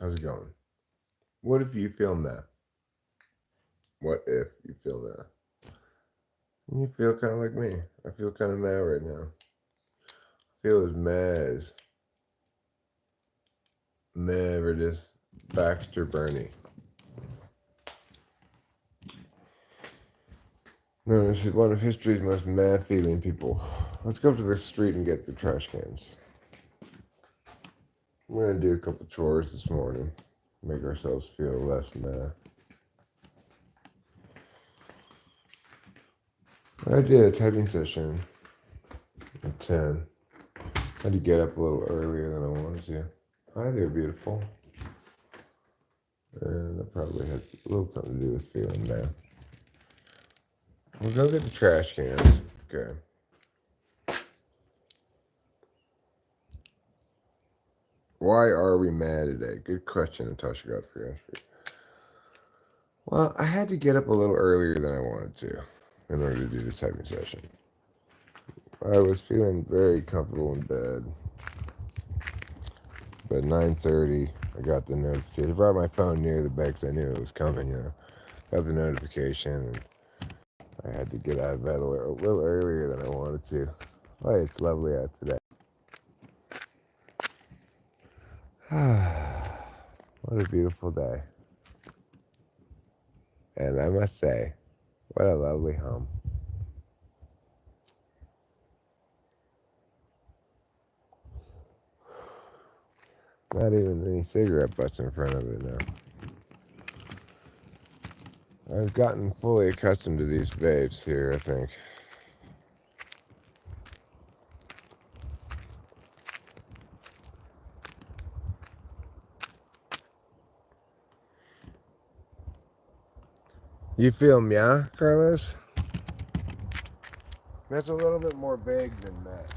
How's it going? What if you film that? What if you film that? And you feel kind of like me. I feel kind of mad right now. I feel as mad for this Baxter Bernie. No, this is one of history's most mad feeling people. Let's go up to the street and get the trash cans. We're gonna do a couple chores this morning. Make ourselves feel less mad. I did a typing session at 10. I had to get up a little earlier than I wanted to. Hi there, beautiful. And that probably had a little something to do with feeling bad. We'll go get the trash cans. Okay. Why are we mad today? Good question, Natasha Godfrey. Well, I had to get up a little earlier than I wanted to in order to do the typing session. I was feeling very comfortable in bed. But at 9:30, I got the notification. I brought my phone near the bed because I knew it was coming, Got the notification, and I had to get out of bed a little earlier than I wanted to. Oh, it's lovely out today. What a beautiful day. And I must say, what a lovely home. Not even any cigarette butts in front of it now. I've gotten fully accustomed to these vapes here, I think. You feel me, huh, Carlos? That's a little bit more vague than that.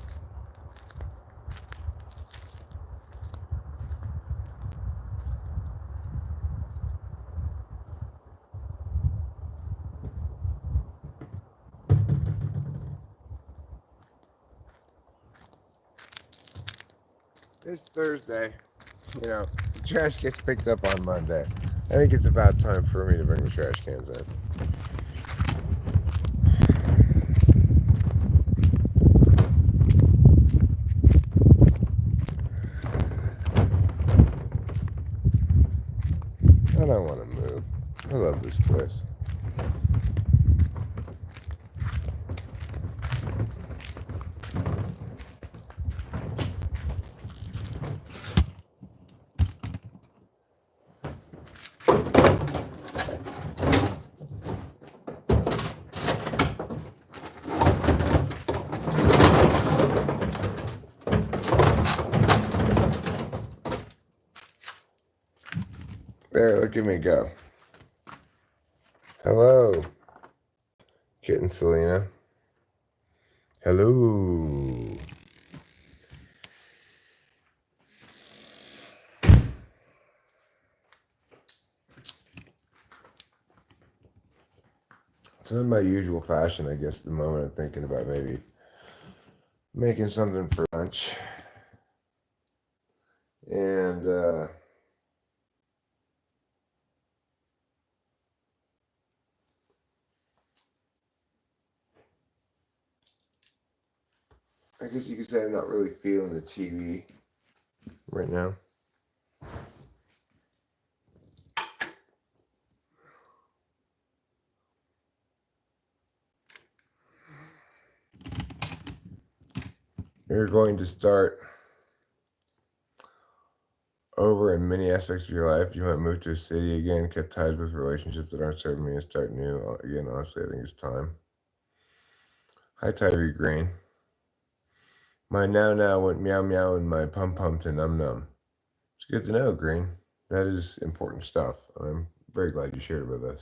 It's Thursday. The trash gets picked up on Monday. I think it's about time for me to bring the trash cans in. I don't want to move. I love this place. There, look at me go. Hello, Kitten Selena. Hello. So in my usual fashion, I guess, at the moment I'm thinking about maybe making something for lunch. And I guess you could say I'm not really feeling the TV right now. You're going to start over in many aspects of your life. You might move to a city again, cut ties with relationships that aren't serving me, and start new. Again, honestly, I think it's time. Hi, Tyree Green. My now went meow meow and my pum pum to num num. It's good to know, Green. That is important stuff. I'm very glad you shared it with us.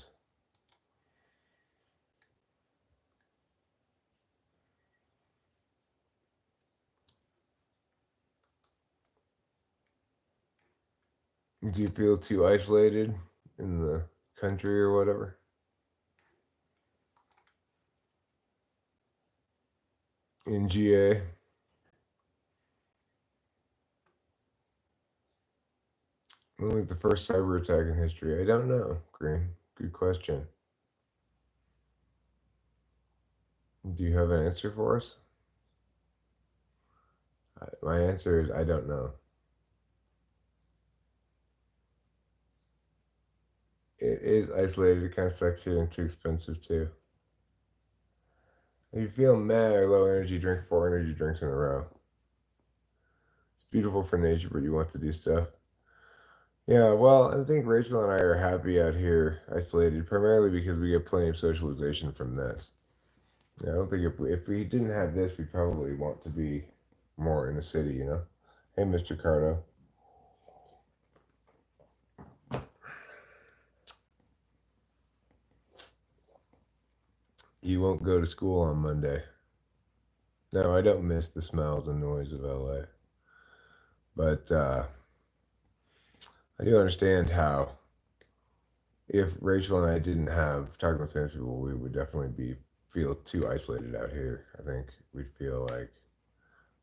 Do you feel too isolated in the country or whatever? In GA? When was the first cyber attack in history? I don't know, Green. Good question. Do you have an answer for us? My answer is I don't know. It is isolated. It kind of sucks here and too expensive too. If you feel mad or low energy, drink 4 energy drinks in a row. It's beautiful for nature, but you want to do stuff. Yeah, well, I think Rachel and I are happy out here, isolated, primarily because we get plenty of socialization from this. Yeah, I don't think if we didn't have this, we'd probably want to be more in the city, you know? Hey, Mr. Cardo. You won't go to school on Monday. No, I don't miss the smells and noise of LA. But I do understand how, if Rachel and I didn't have talking with famous people, we would definitely feel too isolated out here. I think we'd feel like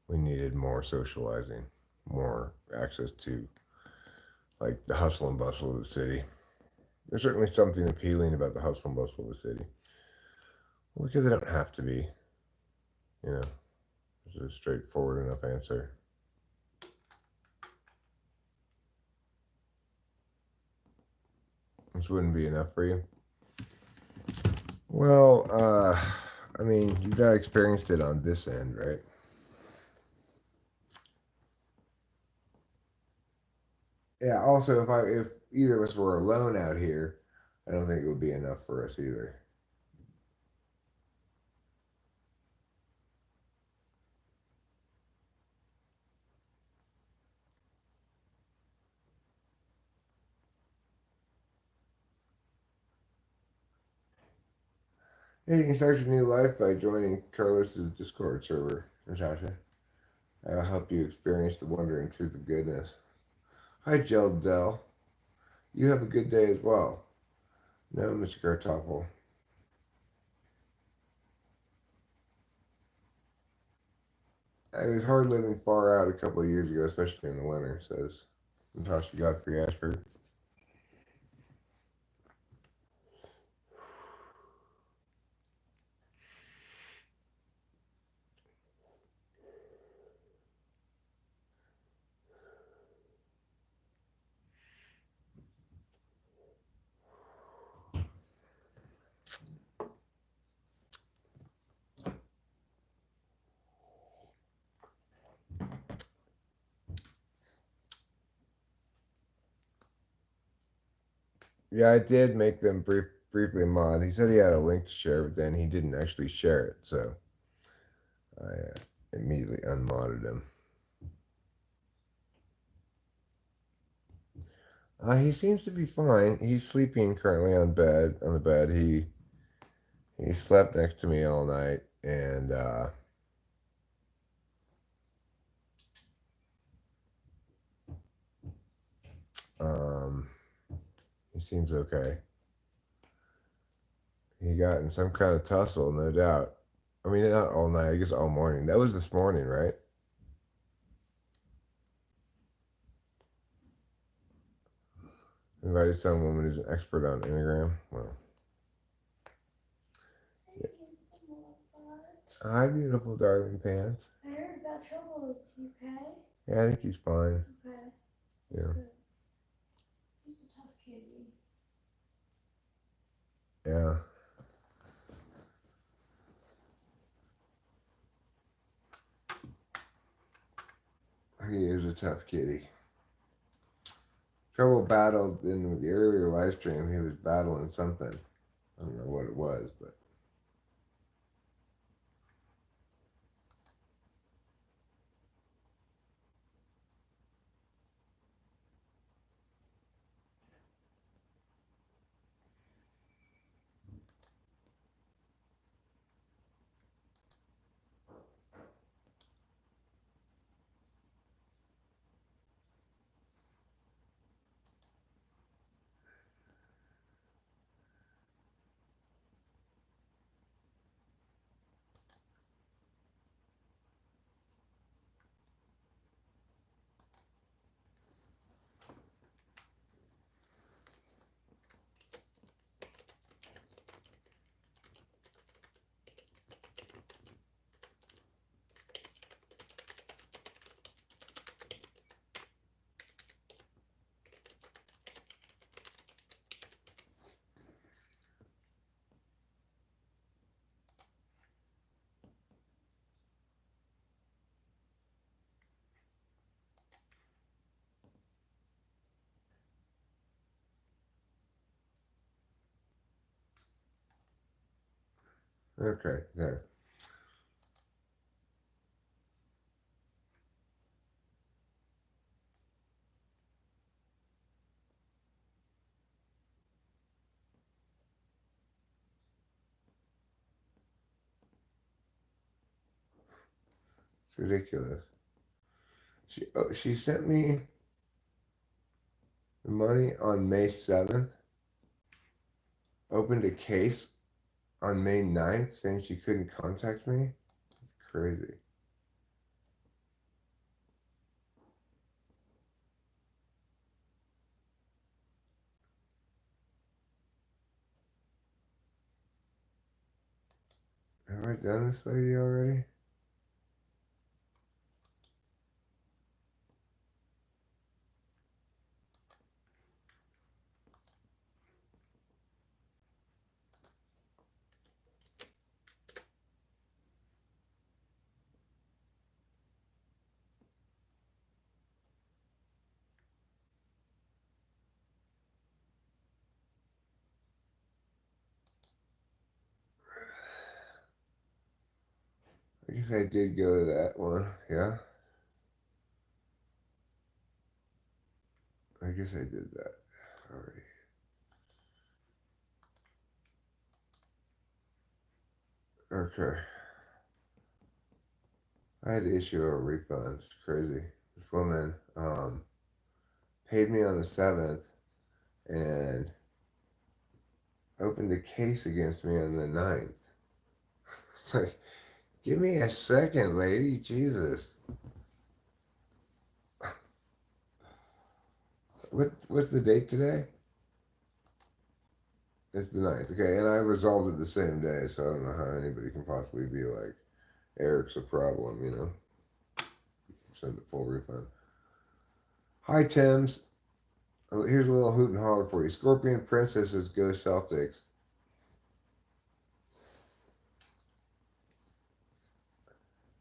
we needed more socializing, more access to like the hustle and bustle of the city. There's certainly something appealing about the hustle and bustle of the city. Well, because they don't have to be, you know, it's a straightforward enough answer. This wouldn't be enough for you. Well, I mean, you've not experienced it on this end, right? Yeah. Also, if either of us were alone out here, I don't think it would be enough for us either. Hey, you can start your new life by joining Carlos's Discord server, Natasha. I'll help you experience the wonder and truth of goodness. Hi, Gel Dell. You have a good day as well. No, Mr. Gartoffel. It was hard living far out a couple of years ago, especially in the winter, says Natasha Godfrey Ashford. Yeah, I did make them briefly mod. He said he had a link to share, but then he didn't actually share it, so I immediately unmodded him. He seems to be fine. He's sleeping currently on the bed. He slept next to me all night, and um, he seems okay. He got in some kind of tussle, no doubt. I mean, not all night. I guess all morning. That was this morning, right? Invited some woman who's an expert on Enneagram. Well, yeah. Hi, beautiful darling pants. I heard about Trouble. Is he okay? Yeah, I think he's fine. Okay. Yeah. Good. He's a tough kitty. Yeah. He is a tough kitty. Trouble battled in the earlier live stream. He was battling something. I don't know what it was, but Okay, there. It's ridiculous. She sent me the money on May 7th, opened a case on May 9th saying she couldn't contact me. It's crazy. Have I done this lady already? I guess I did go to that one, yeah? I guess I did that already. Okay. I had to issue a refund. It's crazy. This woman paid me on the 7th and opened a case against me on the 9th. It's like, give me a second, lady. Jesus. What's the date today? It's the 9th. Okay, and I resolved it the same day, so I don't know how anybody can possibly be like, Eric's a problem, you know? Send a full refund. Hi, Tim's. Here's a little hoot and holler for you. Scorpion Princesses go Celtics.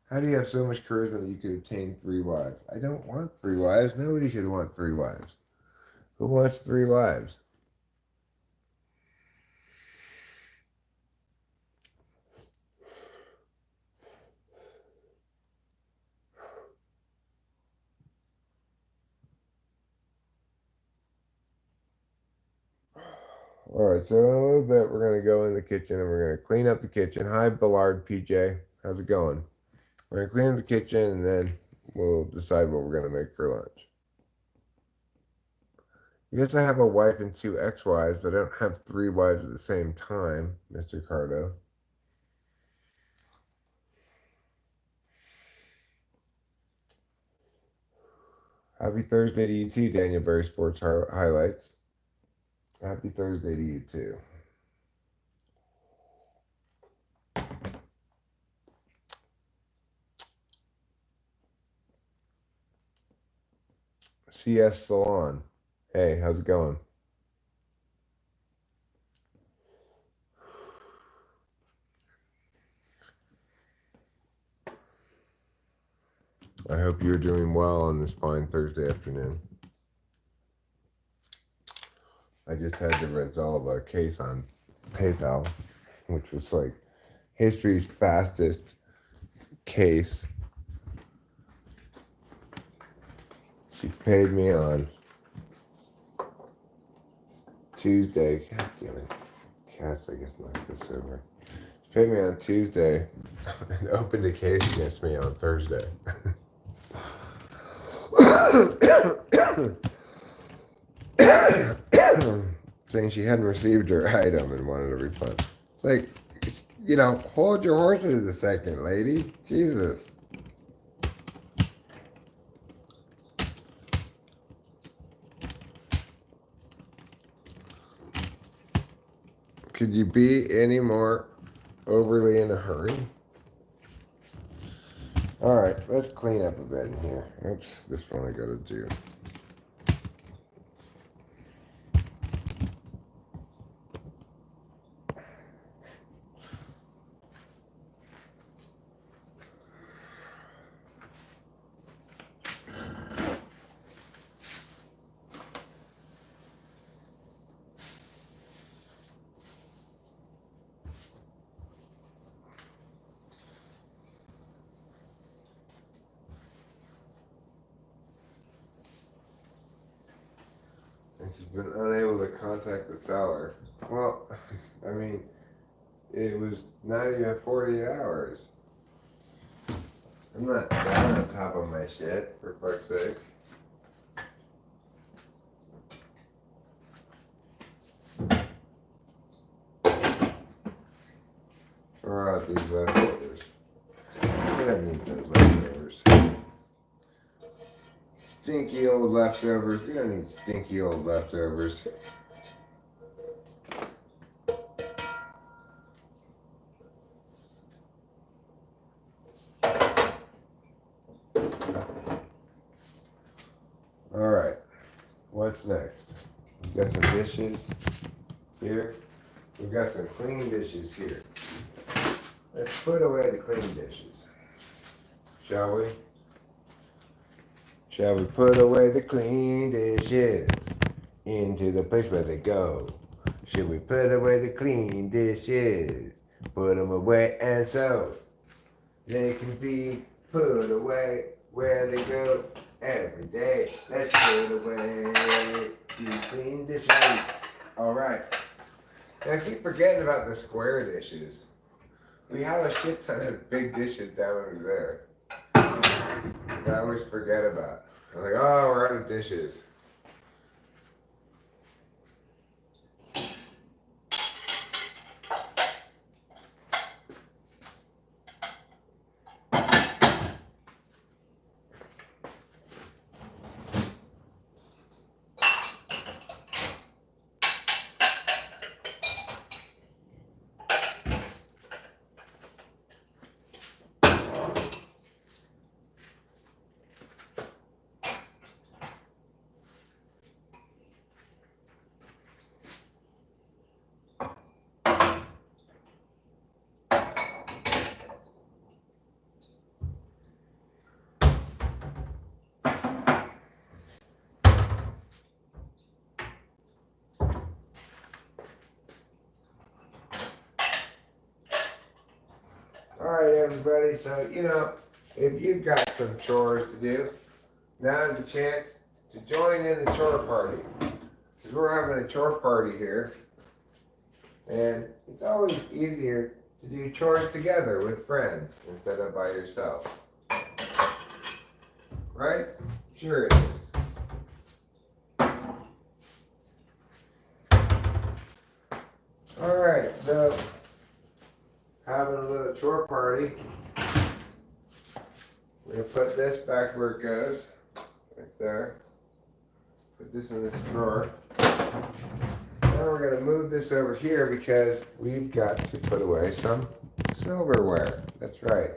How do you have so much charisma that you could obtain 3 wives? I don't want 3 wives. Nobody should want 3 wives. Who wants 3 wives? All right, so in a little bit, we're going to go in the kitchen and we're going to clean up the kitchen. Hi, Ballard PJ. How's it going? We're going to clean up the kitchen and then we'll decide what we're going to make for lunch. Yes, I have a wife and 2 ex-wives, but I don't have 3 wives at the same time, Mr. Cardo. Happy Thursday to you too, Daniel Berry Sports Highlights. Happy Thursday to you too. CS Salon. Hey, how's it going? I hope you're doing well on this fine Thursday afternoon. I just had to resolve a case on PayPal, which was like history's fastest case. She paid me on Tuesday. God damn it. Cats, I guess, knocked this over. She paid me on Tuesday and opened a case against me on Thursday. Saying she hadn't received her item and wanted a refund. It's like, hold your horses a second, lady. Jesus. Could you be any more overly in a hurry? All right, let's clean up a bit in here. Oops, this one I gotta do. She's been unable to contact the seller. Well, I mean, it was not even 48 hours. I'm not down on top of my shit, for fuck's sake. Throw out these leftovers. I don't need those leftovers. Stinky old leftovers. We don't need stinky old leftovers. Alright. What's next? We've got some dishes here. We've got some clean dishes here. Let's put away the clean dishes. Shall we? Shall we put away the clean dishes into the place where they go? Should we put away the clean dishes? Put them away and so they can be put away where they go every day. Let's put away these clean dishes. Alright. Now I keep forgetting about the square dishes. We have a shit ton of big dishes down over there that I always forget about. I'm like, oh, we're out of dishes. Alright, everybody, so, if you've got some chores to do, now's the chance to join in the chore party. Because we're having a chore party here. And it's always easier to do chores together with friends instead of by yourself. Right? Sure it is. Alright, so having a little chore party. We're going to put this back where it goes. Right there. Put this in this drawer. Now we're going to move this over here because we've got to put away some silverware. That's right.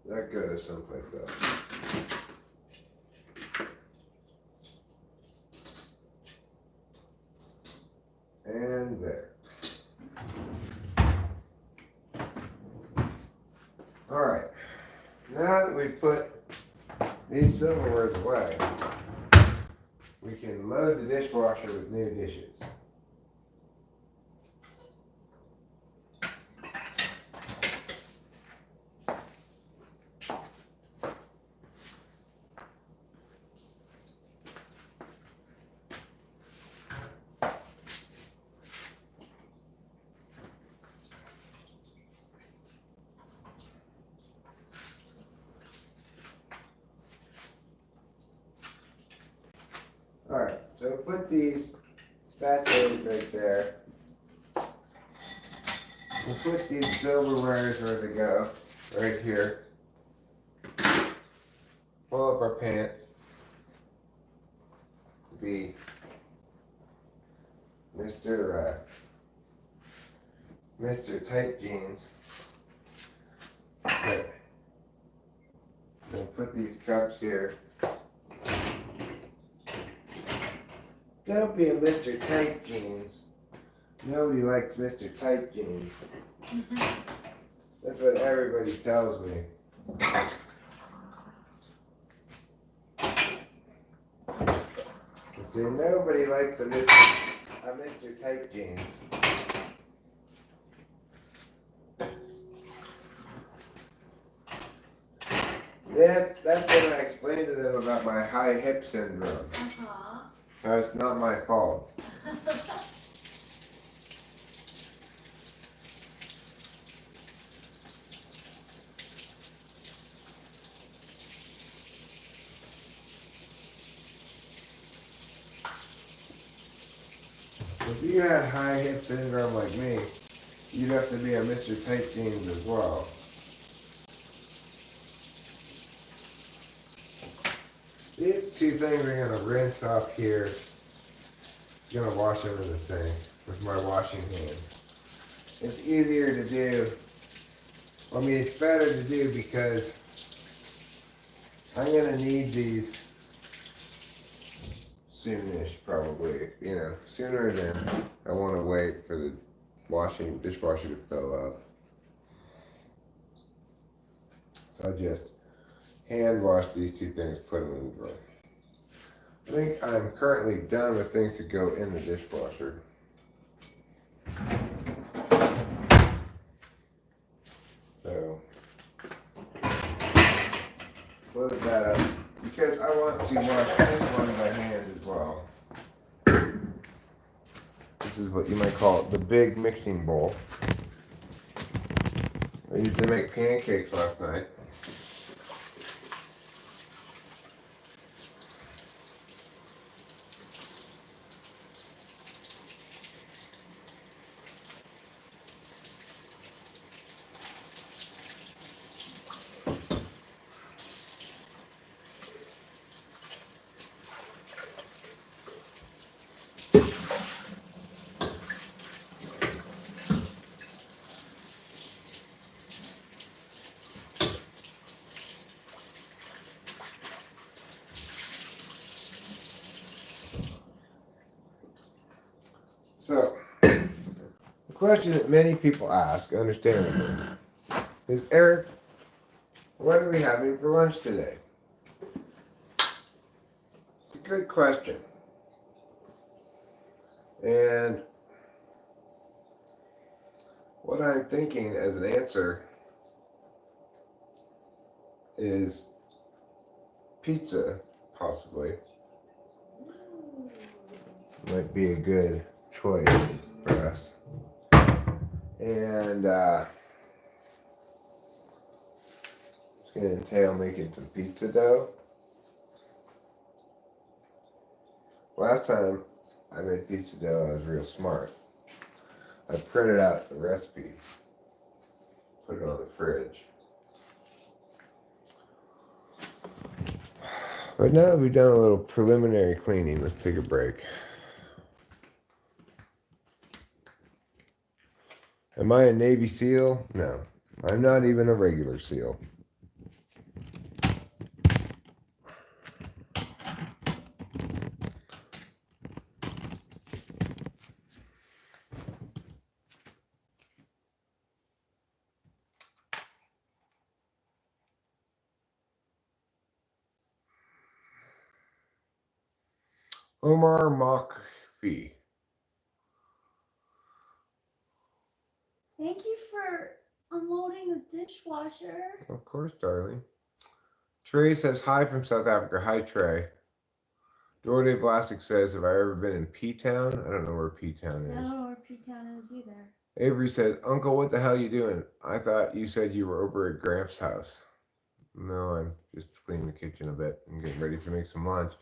That goes someplace else. And there. Alright. Now that we've put these silverwares away, we can load the dishwasher with new dishes. Alright, so put these spatulas right there. We'll put these silverwares where they go, right here. Pull up our pants to be Mr. Tight Jeans. Okay. put these cups here. Don't be a Mr. Tight Jeans. Nobody likes Mr. Tight Jeans. That's what everybody tells me. See, nobody likes a Mr. Tight Jeans. Yeah, that's what I explained to them about my high hip syndrome. No, it's not my fault. If you had high hip syndrome like me, you'd have to be a Mr. Tight Jeans as well. These two things are going to rinse off here. I'm going to wash them in the sink with my washing hands. It's easier to do. I mean, it's better to do because I'm going to need these soonish, probably. You know, sooner than I want to wait for the dishwasher to fill up. So I'll just hand wash these two things, put them in the drawer. I think I'm currently done with things to go in the dishwasher. So, close that up because I want to wash this one by hand as well. This is what you might call the big mixing bowl. I used to make pancakes last night. So, the question that many people ask, understandably, is Eric, what are we having for lunch today? It's a good question. And what I'm thinking as an answer is pizza, possibly. Might be a good choice for us. And it's going to entail making some pizza dough. Last time I made pizza dough, I was real smart. I printed out the recipe, put it on the fridge. But now that we've done a little preliminary cleaning, let's take a break. Am I a Navy SEAL? No. I'm not even a regular SEAL. Omar Makfi. Thank you for unloading the dishwasher. Of course, darling. Trey says hi from South Africa. Hi, Trey. Dorday Blastic says, have I ever been in P-Town? I don't know where P-Town I is. don't know where P-Town is either. Avery says, Uncle, what the hell you doing? I thought you said you were over at Gramps' house. No, I'm just cleaning the kitchen a bit and getting ready to make some lunch.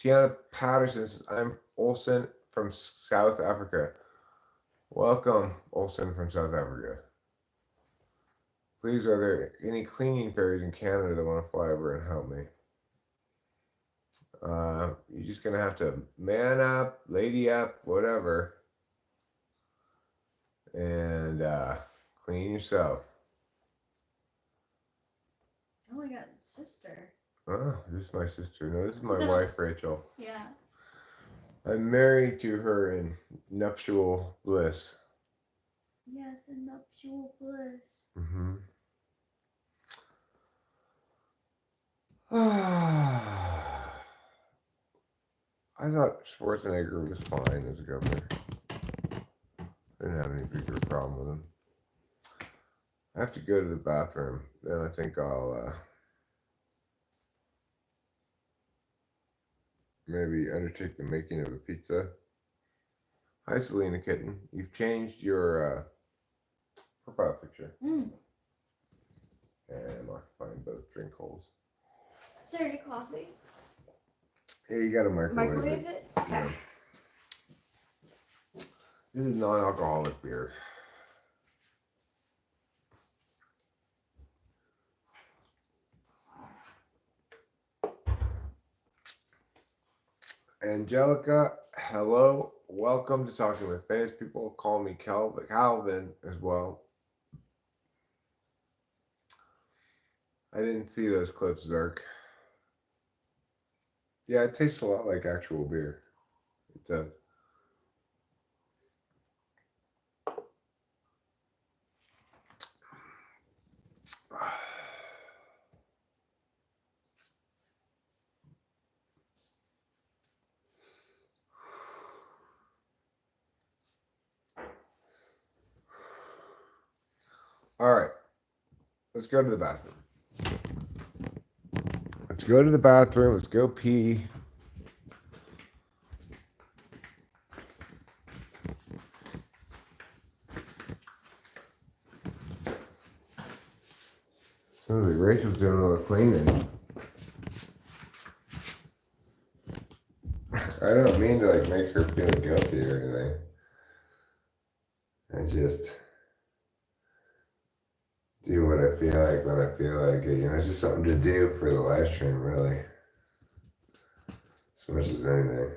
Tiana Patterson says, I'm Olsen from South Africa. Welcome, Olsen from South Africa. Please, are there any cleaning fairies in Canada that want to fly over and help me? You're just going to have to man up, lady up, whatever, and clean yourself. Oh my god, sister. Oh, this is my sister. No, this is my wife, Rachel. Yeah. I'm married to her in nuptial bliss. Yes, a nuptial bliss. Mm-hmm. I thought Schwarzenegger was fine as a governor. I didn't have any bigger problem with him. I have to go to the bathroom. Then I think I'll maybe undertake the making of a pizza. Hi, Selena Kitten. You've changed your profile picture. Mm. And I'm occupying both drink holes. Is there any coffee? Yeah, you got to Microwave it? Okay. Yeah. This is non-alcoholic beer. Angelica, hello. Welcome to Talking with Famous People. Call me Calvin as well. I didn't see those clips, Zerk. Yeah, it tastes a lot like actual beer. It does. All right. Let's go to the bathroom. Let's go to the bathroom. Let's go pee. Sounds like Rachel's doing a little cleaning. I don't mean to like make her feel guilty or anything. I just do what I feel like when I feel like it. You know, it's just something to do for the live stream, really. As much as anything.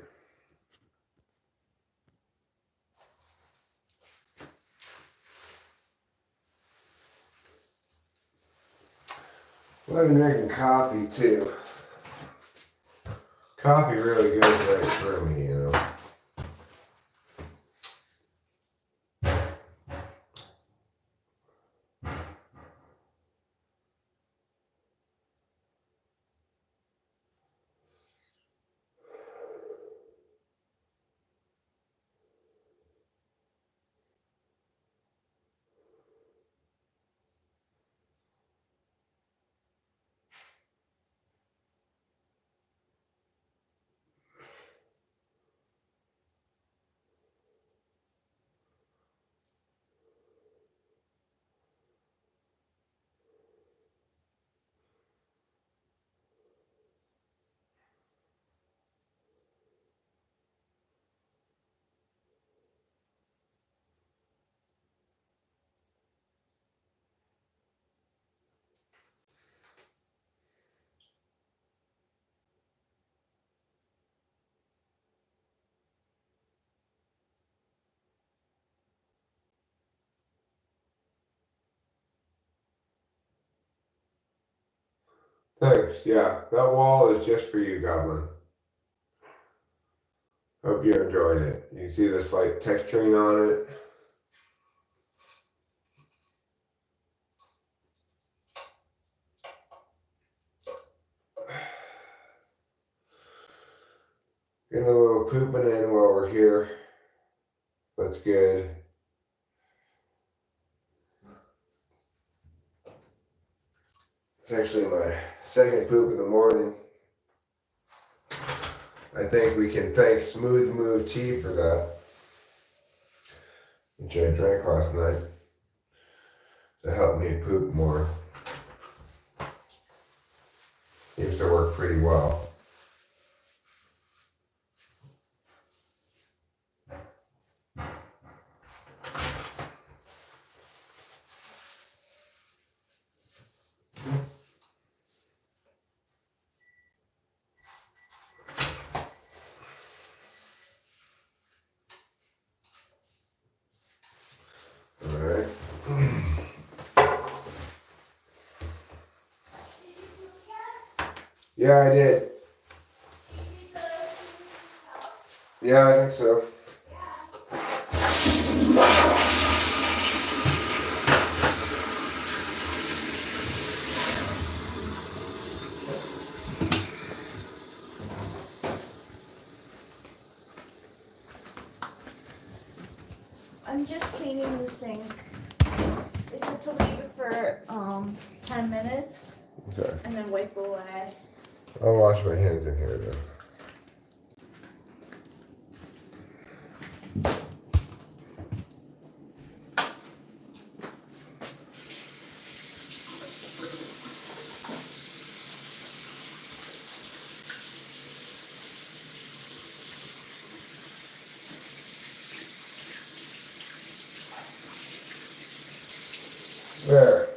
Well, I'm drinking coffee too. Coffee really goes right through me, you know. Thanks, yeah. That wall is just for you, Goblin. Hope you enjoyed it. You can see the slight texturing on it. Getting a little pooping in while we're here. That's good. It's actually my second poop in the morning. I think we can thank Smooth Move Tea for that, which I drank last night to help me poop more. Seems to work pretty well. Alright. Yeah, I did. Yeah, I think so. I'm just cleaning the sink. They said to leave it for 10 minutes Okay. and then wipe away. I'll wash my hands in here then. There.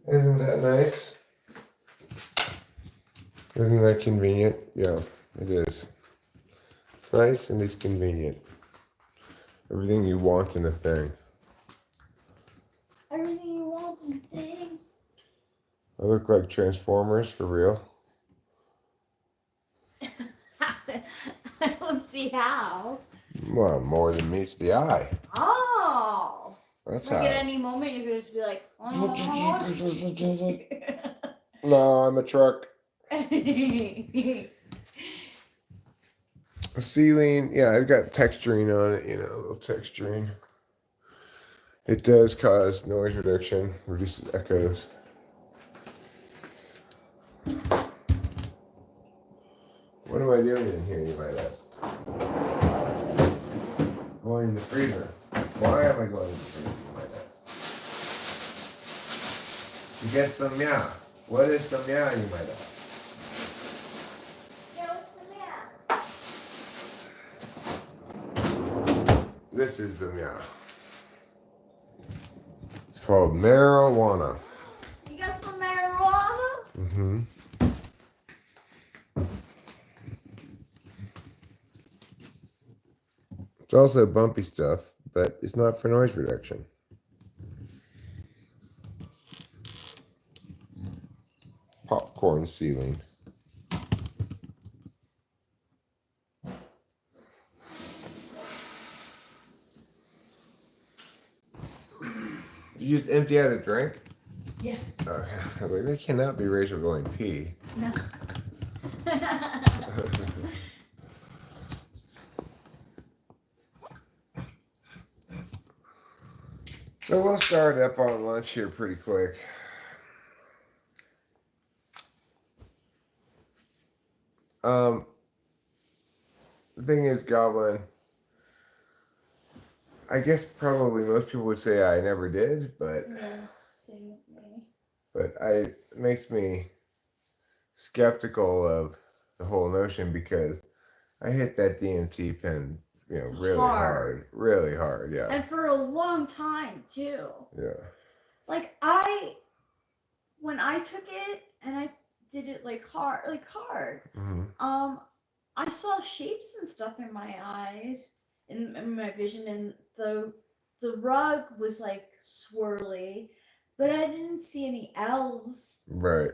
Isn't that nice? Isn't that convenient? Yeah, it is. It's nice and it's convenient. Everything you want in a thing. Everything you want and thing. I look like Transformers for real. I don't see how. Well, more than meets the eye. Oh. That's Like how. at any moment you could just be like, oh. No, I'm a truck. Ceiling, yeah, it's got texturing on it, a little texturing. It does cause noise reduction, reduces echoes. What am I doing in here, you might ask? Going in the freezer. Why am I going in the freezer, you might ask? To get some meow. What is some meow, you might ask? This is the meow. It's called marijuana. You got some marijuana? Mm-hmm. It's also bumpy stuff, but it's not for noise reduction. Popcorn ceiling. You just empty out a drink? Yeah. Okay. Like, that cannot be Rachel going pee. No. So we'll start up on lunch here pretty quick. The thing is, Goblin, I guess probably most people would say I never did, but Yeah, same as me. but it makes me skeptical of the whole notion because I hit that DMT pen, really hard, really hard, yeah. And for a long time too. Yeah. Like when I took it and I did it like hard. Mm-hmm. I saw shapes and stuff in my eyes, in my vision, and the rug was like swirly, but I didn't see any elves. Right.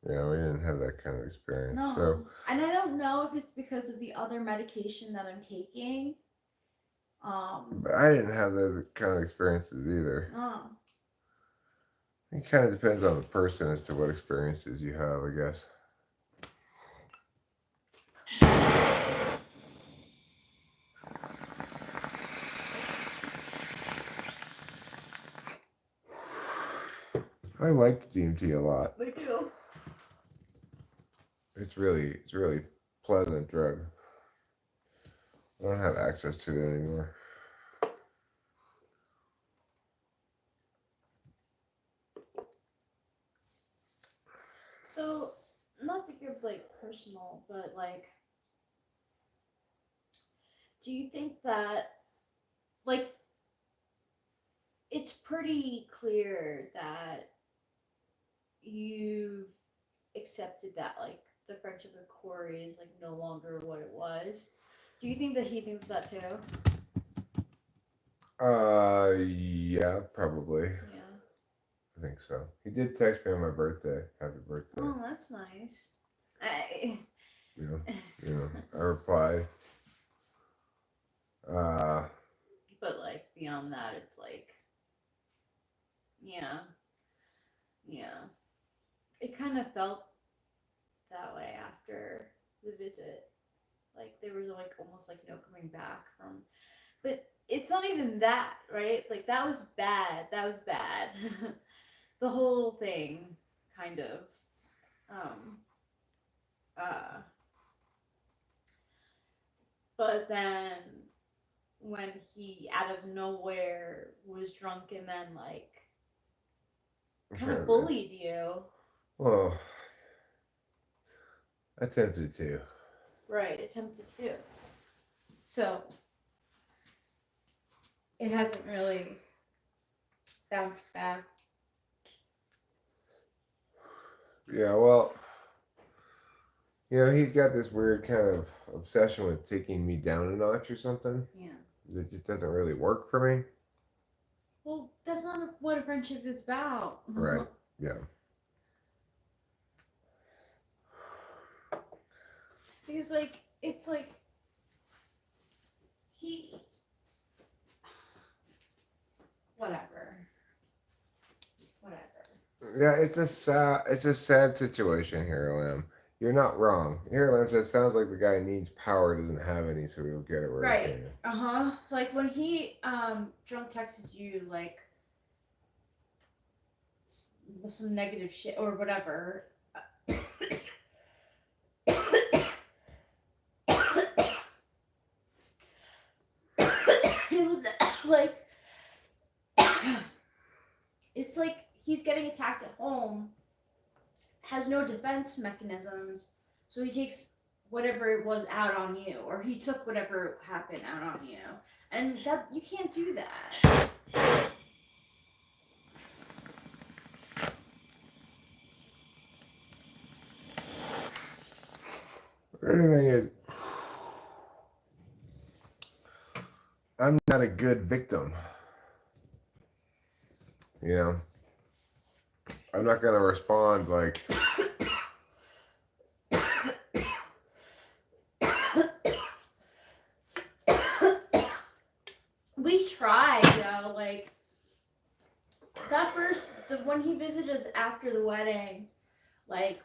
Yeah, we didn't have that kind of experience. No. So, and I don't know if it's because of the other medication that I'm taking. But I didn't have those kind of experiences either. No. It kind of depends on the person as to what experiences you have, I guess. I like DMT a lot. Me too. It's really pleasant drug. I don't have access to it anymore. So, not to get like personal, but like, do you think that like it's pretty clear that you've accepted that like the friendship with Corey is like no longer what it was? Do you think that he thinks that too? Yeah, probably. Yeah. I think so. He did text me on my birthday. Happy birthday. Oh, that's nice. I, You know, I replied. Uh, but like beyond that, it's like, yeah, yeah. It kind of felt that way after the visit. Like there was like almost like no coming back from. But it's not even that, right? Like that was bad. That was bad. The whole thing, kind of. Um. Uh. But then when he out of nowhere was drunk and then like kind of bullied you. well, attempted to. Right, attempted to. So it hasn't really bounced back. Yeah, well, he's got this weird kind of obsession with taking me down a notch or something. Yeah. It just doesn't really work for me. Well, that's not what a friendship is about. Right. Yeah. Because like it's like he whatever. Whatever. Yeah, it's a sad situation here, Lamb. You're not wrong. Here, Lamb says sounds like the guy needs power, doesn't have any, so he'll get it where he Right. can. Uh-huh. Like when he drunk texted you like some negative shit or whatever. It was like it's like he's getting attacked at home, has no defense mechanisms, so he takes whatever it was out on you, or he took whatever happened out on you, and that you can't do that. The thing is, I'm not a good victim. You know, I'm not gonna respond like, We tried, though, like that first the when he visited us after the wedding, like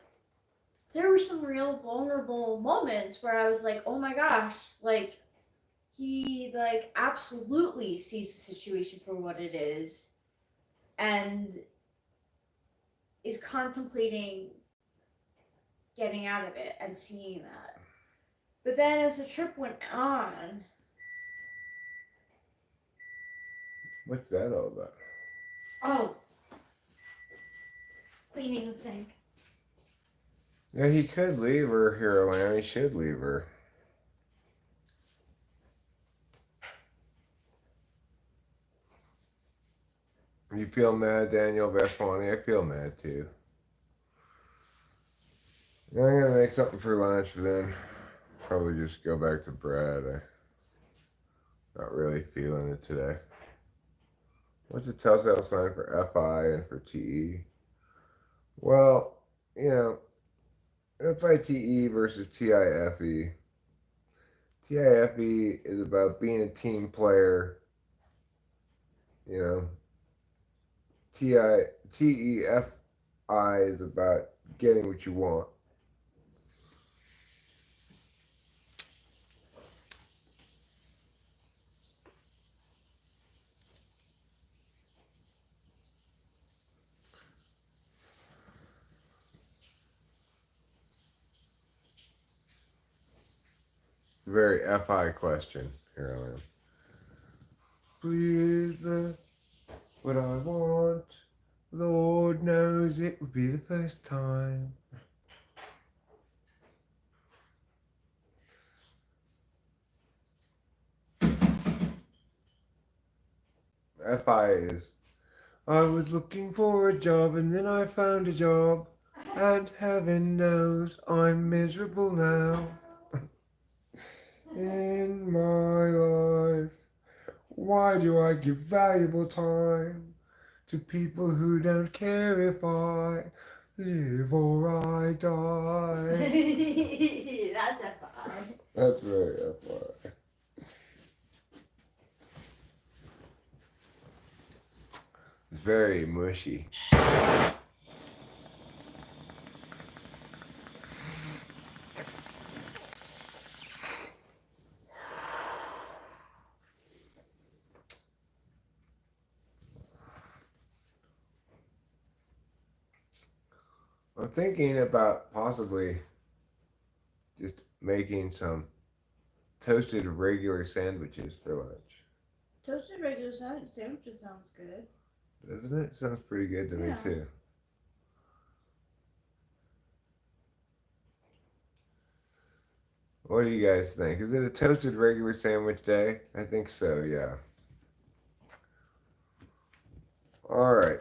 there were some real vulnerable moments where I was like, oh my gosh, like he like absolutely sees the situation for what it is and is contemplating getting out of it and seeing that. But then as the trip went on, what's that all about? oh, cleaning the sink. Yeah, he could leave her here, Lamb. He should leave her. You feel mad, Daniel Veswani? I feel mad too. I'm gonna make something for lunch, but then probably just go back to Brad. I'm not really feeling it today. What's the telltale sign for FI and for TE? Well, you know, FITE versus TIFE. TIFE is about being a team player. You know, TEFI is about getting what you want. Very FI question. Here I am. Please, what I want. Lord knows it would be the first time. FI is, I was looking for a job and then I found a job. And heaven knows I'm miserable now. In my life. Why do I give valuable time to people who don't care if I live or I die? That's FI. That's very FI. It's very mushy. I'm thinking about possibly just making some toasted regular sandwiches for lunch. Toasted regular sandwiches sounds good. Doesn't it? Sounds pretty good to me too. What do you guys think? Is it a toasted regular sandwich day? I think so, yeah. All right.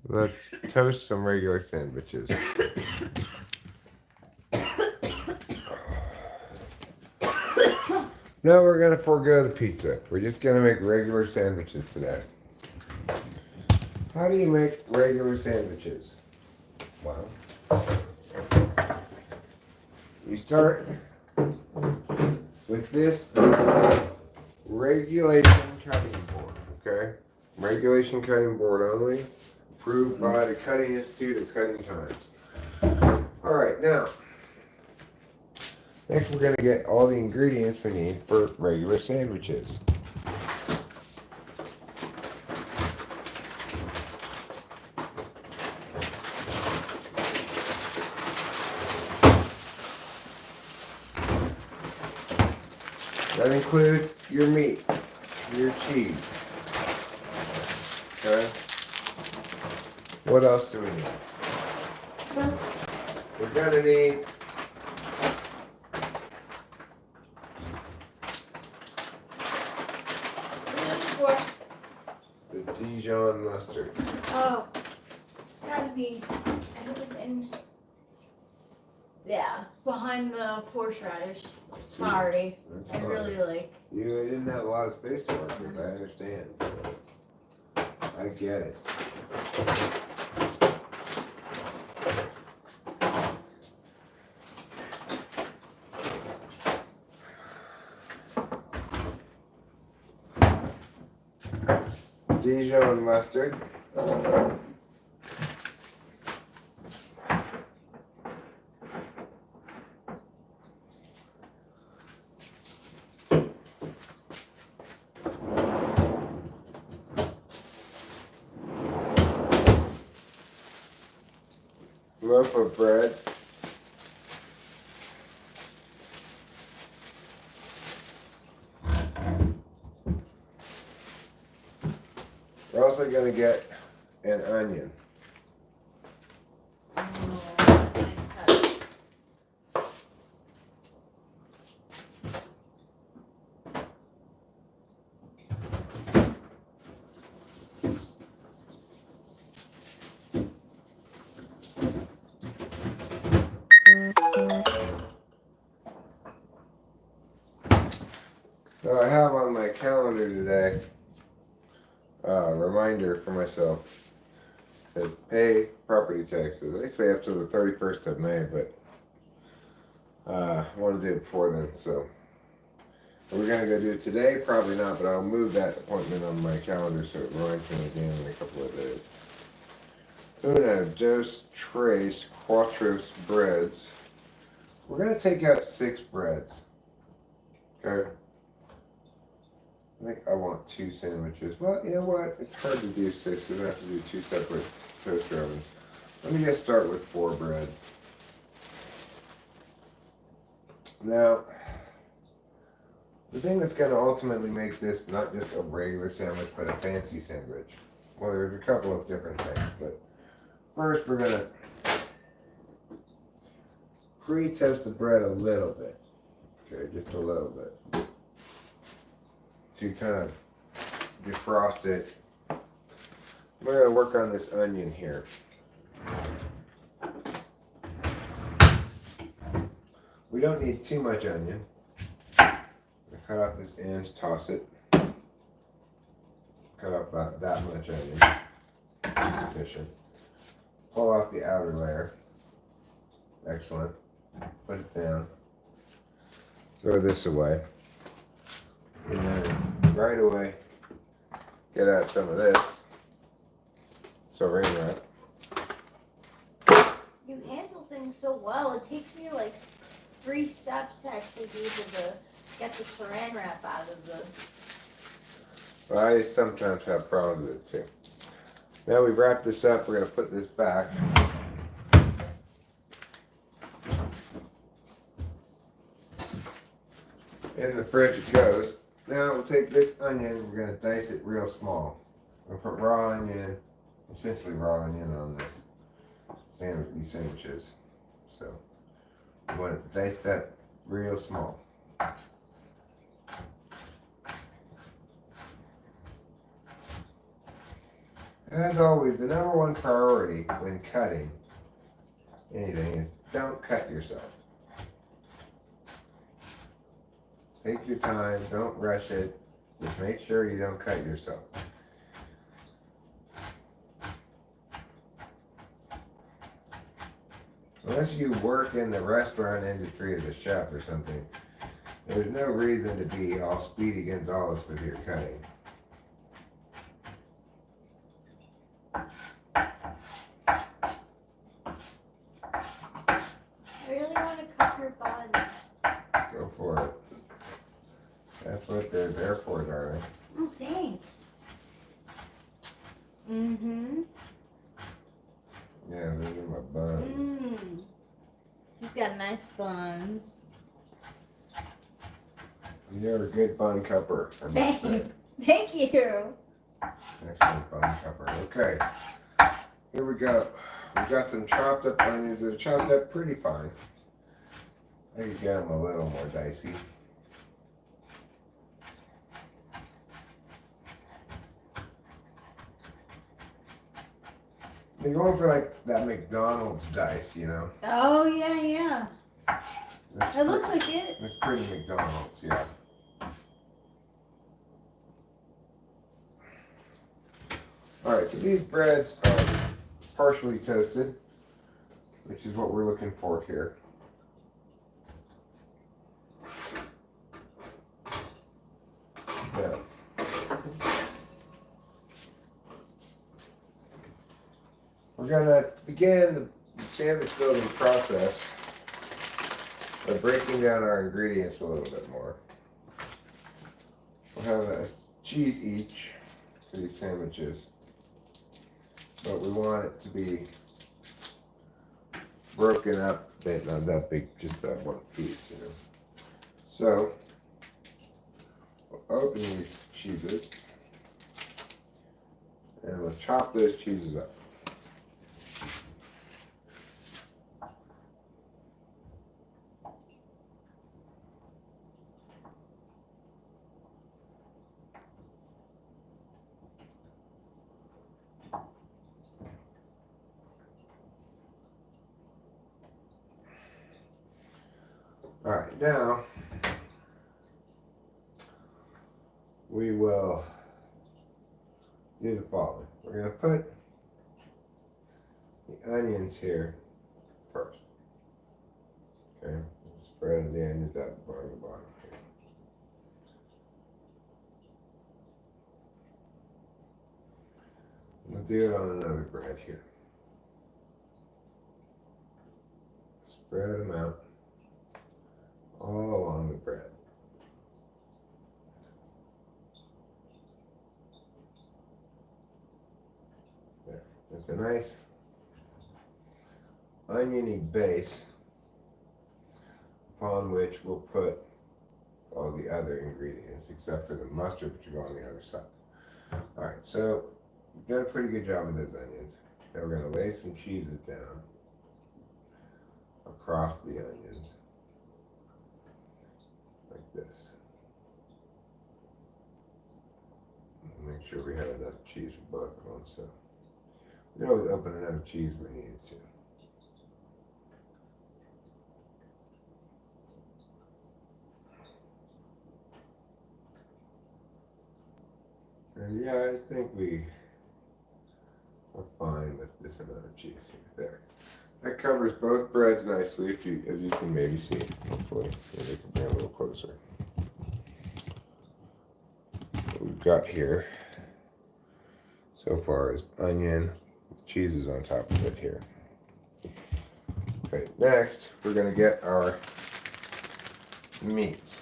Let's toast some regular sandwiches. No, we're going to forego the pizza. We're just going to make regular sandwiches today. How do you make regular sandwiches? Well, you start with this regulation cutting board, okay? Regulation cutting board only, approved by the Cutting Institute of Cutting Times. All right, now, next we're going to get all the ingredients we need for regular sandwiches. That includes your meat, your cheese. Okay? What else do we need? We're gonna need the Dijon mustard. Oh, it's gotta be in. Yeah, behind the horseradish. Sorry, I really like. You didn't have a lot of space to work with. I understand. I get it. Dijon mustard. Loaf of bread. We're also going to get an onion. Oh, nice cut. So I have on my calendar today a reminder for myself. It says pay property taxes. I say up to the 31st of May, but I want to do it before then. So are we going to go do it today? Probably not, but I'll move that appointment on my calendar so it reminds me again in a couple of days. Una, dos, tres, cuatros breads. We're going to take out 6 breads. Okay? I think I want 2 sandwiches. Well, you know what? It's hard to do 6. We're going to have to do 2 separate toaster ovens. Let me just start with 4 breads. Now, the thing that's going to ultimately make this not just a regular sandwich, but a fancy sandwich. Well, there's a couple of different things, but first we're going to pre-toast the bread a little bit. Okay, just a little bit. To kind of defrost it. We're going to work on this onion here. We don't need too much onion. Cut off this end, toss it. Cut off about that much onion. Sufficient. Pull off the outer layer. Excellent. Put it down. Throw this away. And then right away, get out some of this saran wrap. You handle things so well. It takes me like 3 steps to actually be able to get the saran wrap out of the. Well, I sometimes have problems with it too. Now we've wrapped this up, we're going to put this back. In the fridge it goes. Now we'll take this onion, we're going to dice it real small. We'll put raw onion, essentially raw onion on this these sandwiches. So we want to dice that real small. As always, the number one priority when cutting anything is don't cut yourself. Take your time, don't rush it, just make sure you don't cut yourself. Unless you work in the restaurant industry as a chef or something, there's no reason to be all Speedy Gonzales with your cutting. I really want to cut your buns. Go for it. That's what they're there for, darling. Oh, thanks. Mm-hmm. Yeah, those are my buns. Mmm. You've got nice buns. You're a good bun cupper, I must say. Thank you. Excellent bun cupper. Okay, here we go. We've got some chopped up onions that are chopped up pretty fine. I could get them a little more dicey. You're going for like that McDonald's dice, you know? Oh, yeah, yeah. It looks like it. It's pretty McDonald's, yeah. Alright, so these breads are partially toasted, which is what we're looking for here. Yeah. We're going to begin the sandwich building process by breaking down our ingredients a little bit more. We'll have a cheese each for these sandwiches, but we want it to be broken up, not that big, just that one piece, you know. So, we'll open these cheeses and we'll chop those cheeses up. All right, now we will do the following. We're going to put the onions here first. Okay, spread the onions out the bottom here. We'll do it on another bread here. Spread them out all along the bread. There. It's a nice oniony base upon which we'll put all the other ingredients except for the mustard, which will go on the other side. Alright, so we've done a pretty good job with those onions. Now we're going to lay some cheeses down across the onions. Like this. Make sure we have enough cheese for both of them. So we can always open another cheese if we need to. And yeah, I think we're fine with this amount of cheese here. There. That covers both breads nicely, as you can maybe see, hopefully. Maybe I can bring it a little closer. What we've got here so far is onion with cheeses on top of it here. Okay, next we're going to get our meats.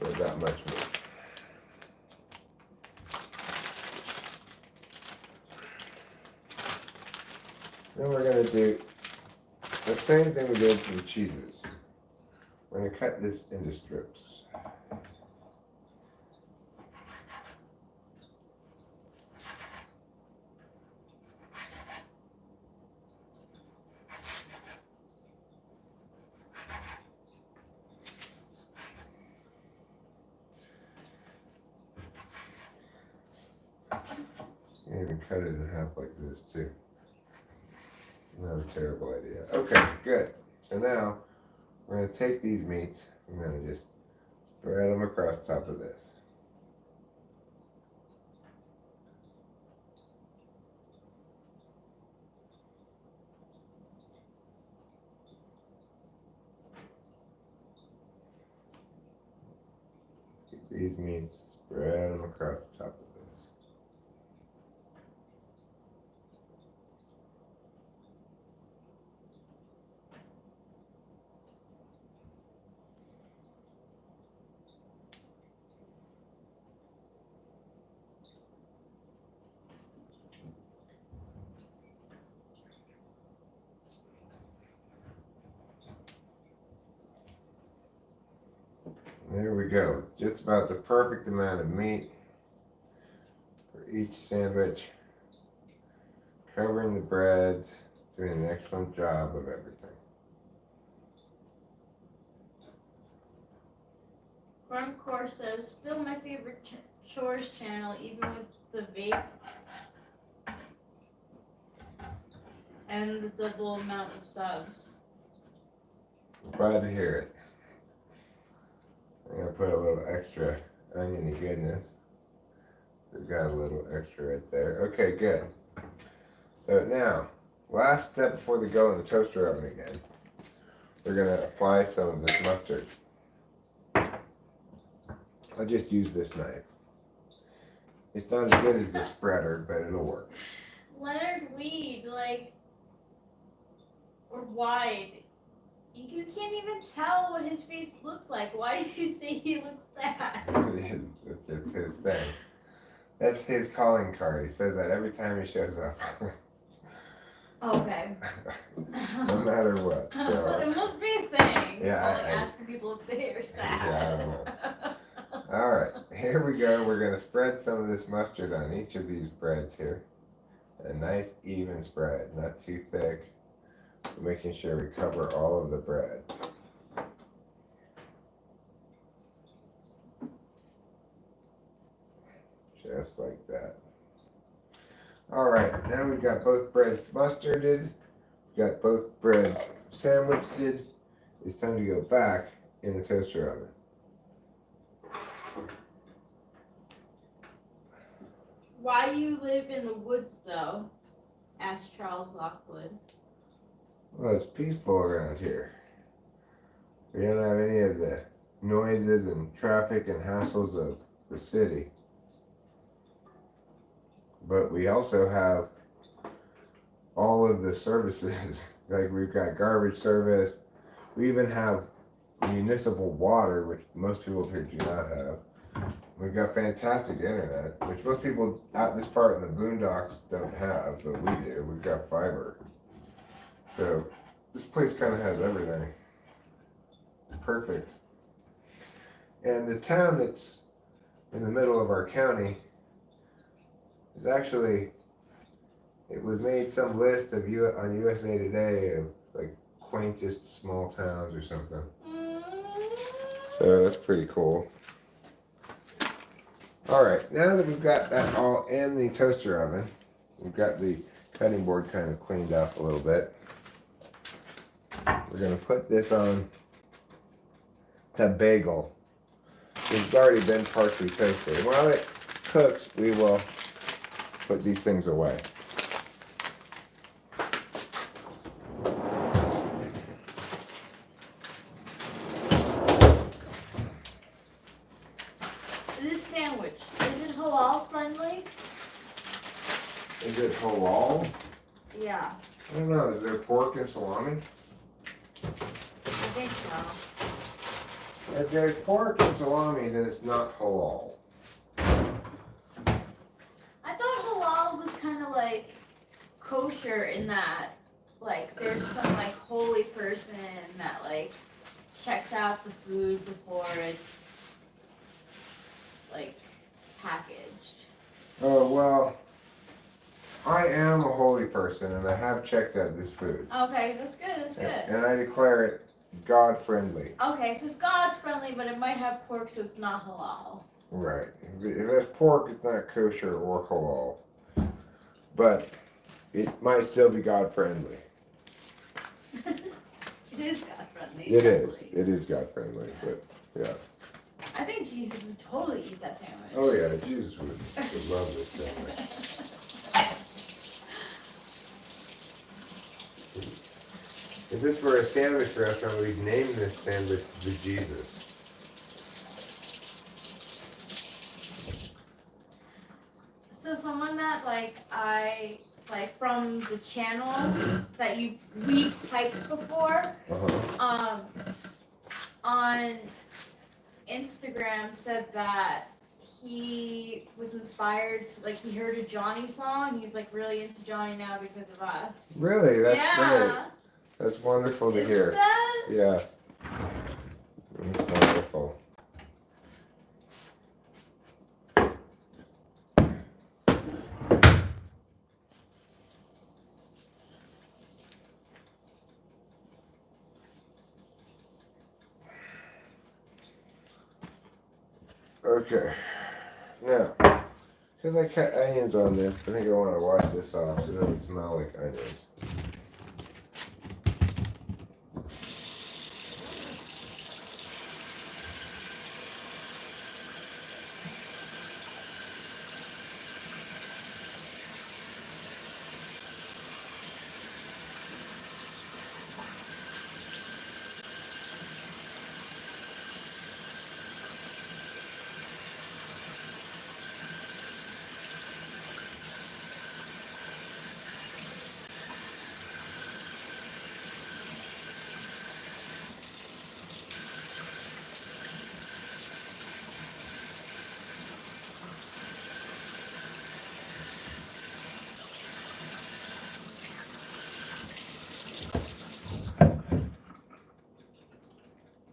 Not that much meat. Then we're going to do the same thing we did for the cheeses. We're going to cut this into strips. You can even cut it in half like this too. Not a terrible idea. Okay, good. So now we're going to take these meats. We're going to just spread them across the top of this. Take these meats, spread them across the top of this. There we go. Just about the perfect amount of meat for each sandwich. Covering the breads, doing an excellent job of everything. Chore says, still my favorite Chore's channel, even with the vape and the double amount of subs. Glad to hear it. I'm going to put a little extra oniony goodness. We've got a little extra right there. Okay, good. So now, last step before they go in the toaster oven again, we're going to apply some of this mustard. I'll just use this knife. It's not as good as the spreader, but it'll work. Leonard Weed, or Wide, you can't even tell what his face looks like. Why did you say he looks sad? It's his thing. That's his calling card. He says that every time he shows up. Okay. No matter what. So. It must be a thing. Yeah, asking people if they're sad. Yeah, I don't know. All right, here we go. We're going to spread some of this mustard on each of these breads here. A nice even spread, not too thick. Making sure we cover all of the bread. Just like that. All right, now we've got both breads mustarded. We've got both breads sandwiched. It's time to go back in the toaster oven. Why you live in the woods, though? Asked Charles Lockwood. Well, it's peaceful around here. We don't have any of the noises and traffic and hassles of the city. But we also have all of the services. Like we've got garbage service. We even have municipal water, which most people here do not have. We've got fantastic internet, which most people out this far in the boondocks don't have, but we do. We've got fiber. So this place kind of has everything. Perfect. And the town that's in the middle of our county is actually, it was made some list of on USA Today of like quaintest small towns or something. So that's pretty cool. All right, now that we've got that all in the toaster oven, we've got the cutting board kind of cleaned up a little bit. We're going to put this on the bagel. It's already been partially toasted. While it cooks, we will put these things away. This sandwich, is it halal friendly? Is it halal? Yeah, I don't know. Is there pork and salami? I think so. If there's pork and salami, then it's not halal. I thought halal was kind of like kosher in that, like, there's some like holy person that like checks out the food before it's like packaged. Oh, well, I am a holy person and I have checked out this food. Okay, that's good, that's good. And I declare it God friendly. Okay, so it's God friendly, but it might have pork, so it's not halal. Right. If it has pork, it's not kosher or halal. But it might still be God friendly. It is God friendly. It is. It is God friendly, but yeah. I think Jesus would totally eat that sandwich. Oh yeah, Jesus would love this sandwich. If this were a sandwich restaurant, we'd name this sandwich the Jesus. So someone that from the channel that we've typed before, on Instagram said that he was inspired to, like, he heard a Johnny song. He's like really into Johnny now because of us. Really? That's yeah. great. That's wonderful to Isn't hear. That? Yeah. That's wonderful. Okay. Now, because I cut onions on this, I think I want to wash this off so it doesn't smell like onions.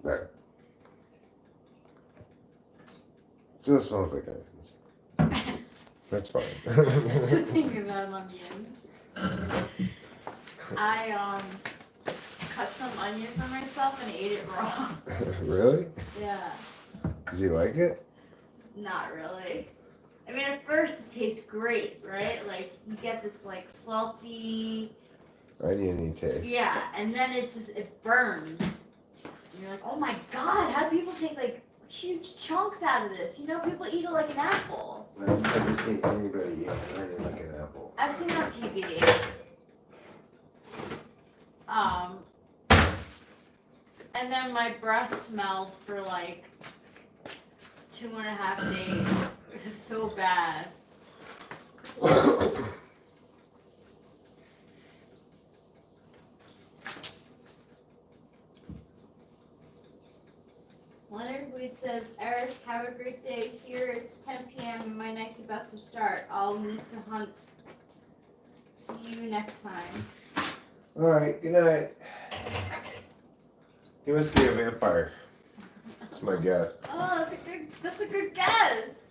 There. Still smells like onions. That's fine. Thinking about onions. I cut some onion for myself and ate it raw. Really? Yeah. Did you like it? Not really. I mean, at first it tastes great, right? Like, you get this like salty, Oniony taste. yeah, and then it burns. And you're like, oh my god, how do people take like huge chunks out of this? You know, people eat it like an apple. I've never seen anybody eat an onion like an apple. I've seen it on TV. And then my breath smelled for like 2.5 days. It was so bad. Leonard Wood says, Eric, have a great day. Here it's 10 p.m. and my night's about to start. I'll need to hunt. See you next time. Alright, good night. He must be a vampire. That's my guess. Oh, that's a good guess.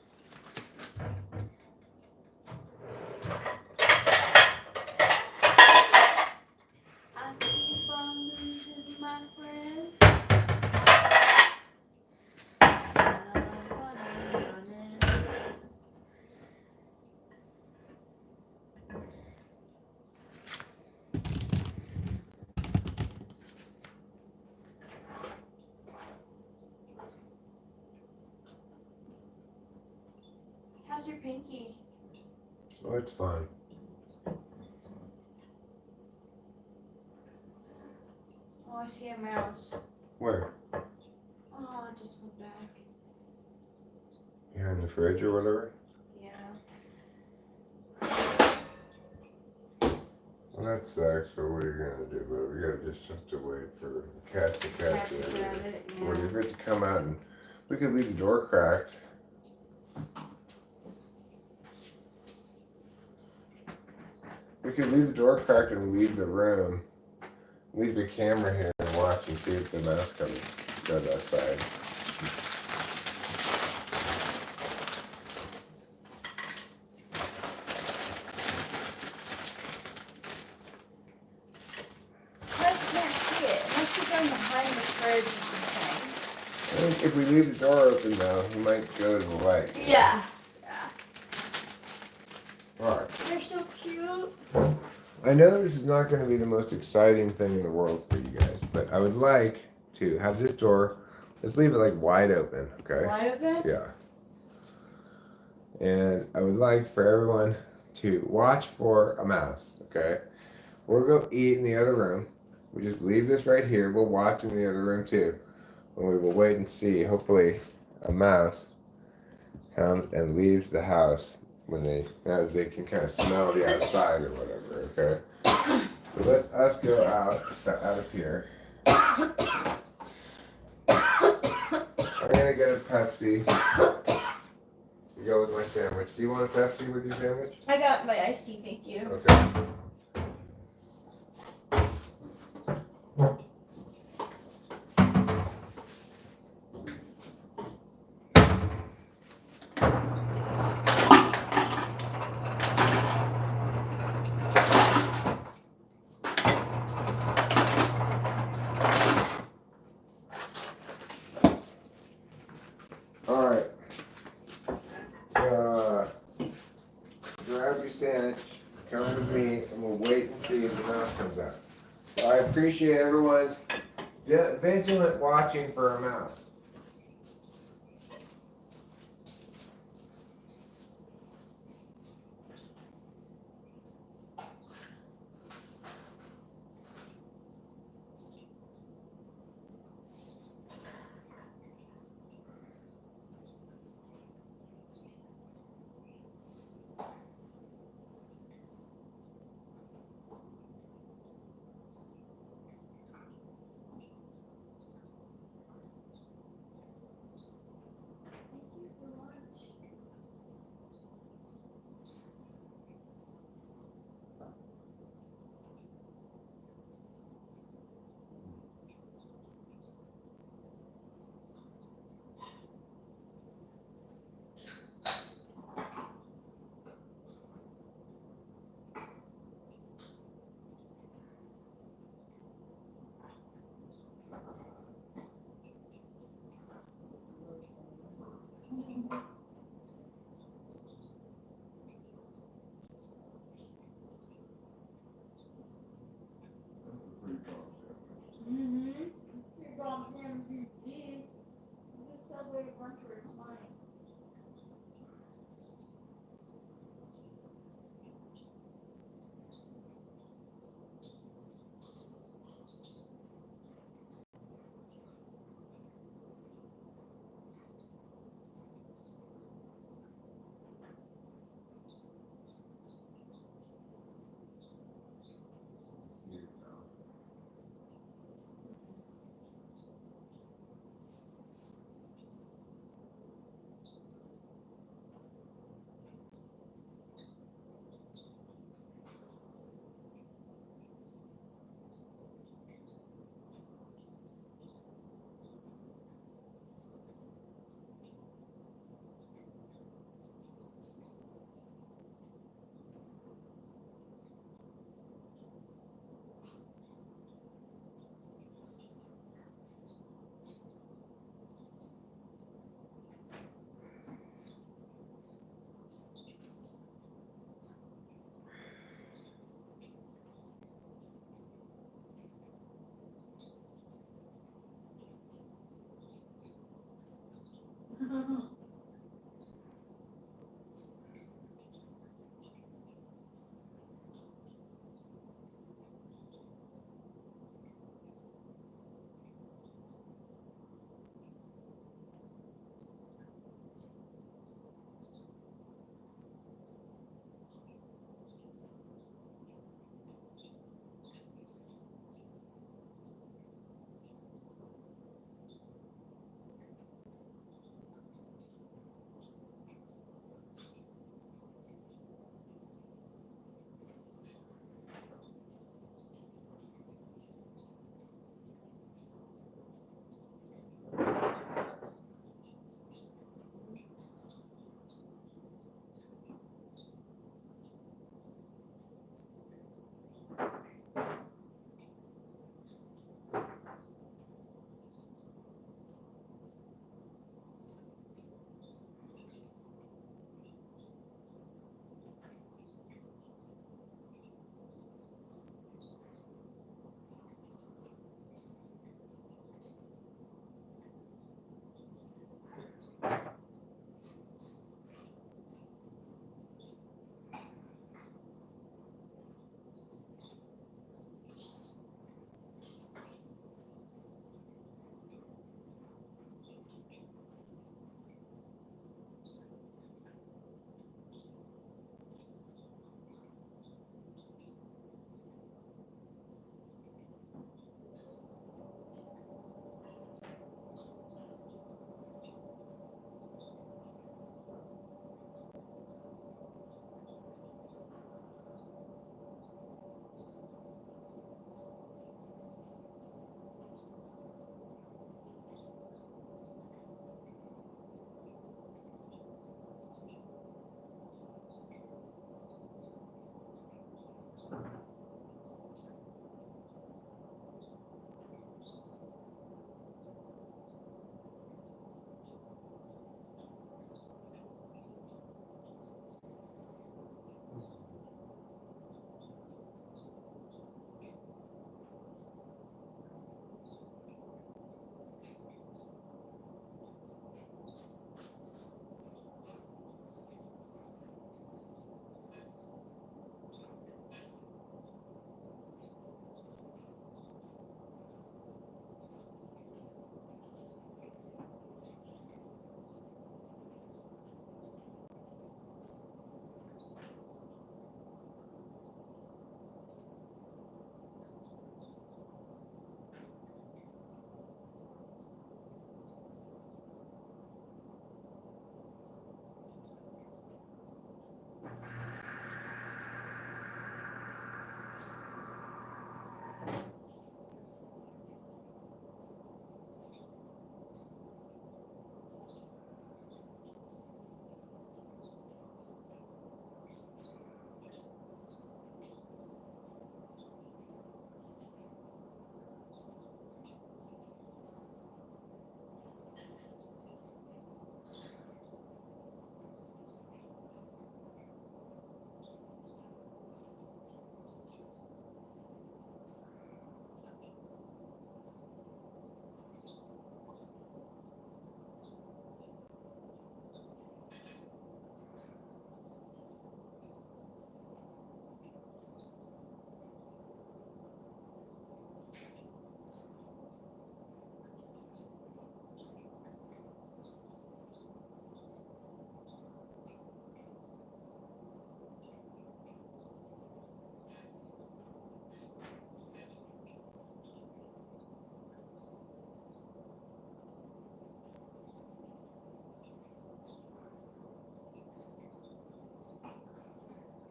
I keep on losing my friend. How's your pinky? Oh, it's fine. Oh, I see a mouse. Where? Oh, it just went back. Behind the fridge or whatever? Yeah. Well, that sucks, but what are you gonna do? But we gotta just have to wait for the cat to catch it. Grab it, Or yeah. if it to come out, and we could leave the door cracked. We could leave the door cracked and leave the room. Leave the camera here and watch and see if the mouse goes outside. Sometimes you can't see it. It must be going behind the fridge or something. I think if we leave the door open though, he might go to the light. Yeah. Yeah. Alright. They're so cute. I know this is not going to be the most exciting thing in the world for you guys, but I would like to have this door, let's leave it like wide open, okay? Wide open? Yeah. And I would like for everyone to watch for a mouse, okay? We'll go eat in the other room. We just leave this right here. We'll watch in the other room too. And we will wait and see, hopefully, a mouse comes and leaves the house when they can kind of smell the outside or whatever, okay? So let's us go out of here. I'm gonna get a Pepsi to go with my sandwich. Do you want a Pepsi with your sandwich? I got my iced tea, thank you. Okay. Alright. So, grab your sandwich, come with me, and we'll wait and see if the mouse comes out. So I appreciate everyone's vigilant watching for a mouse.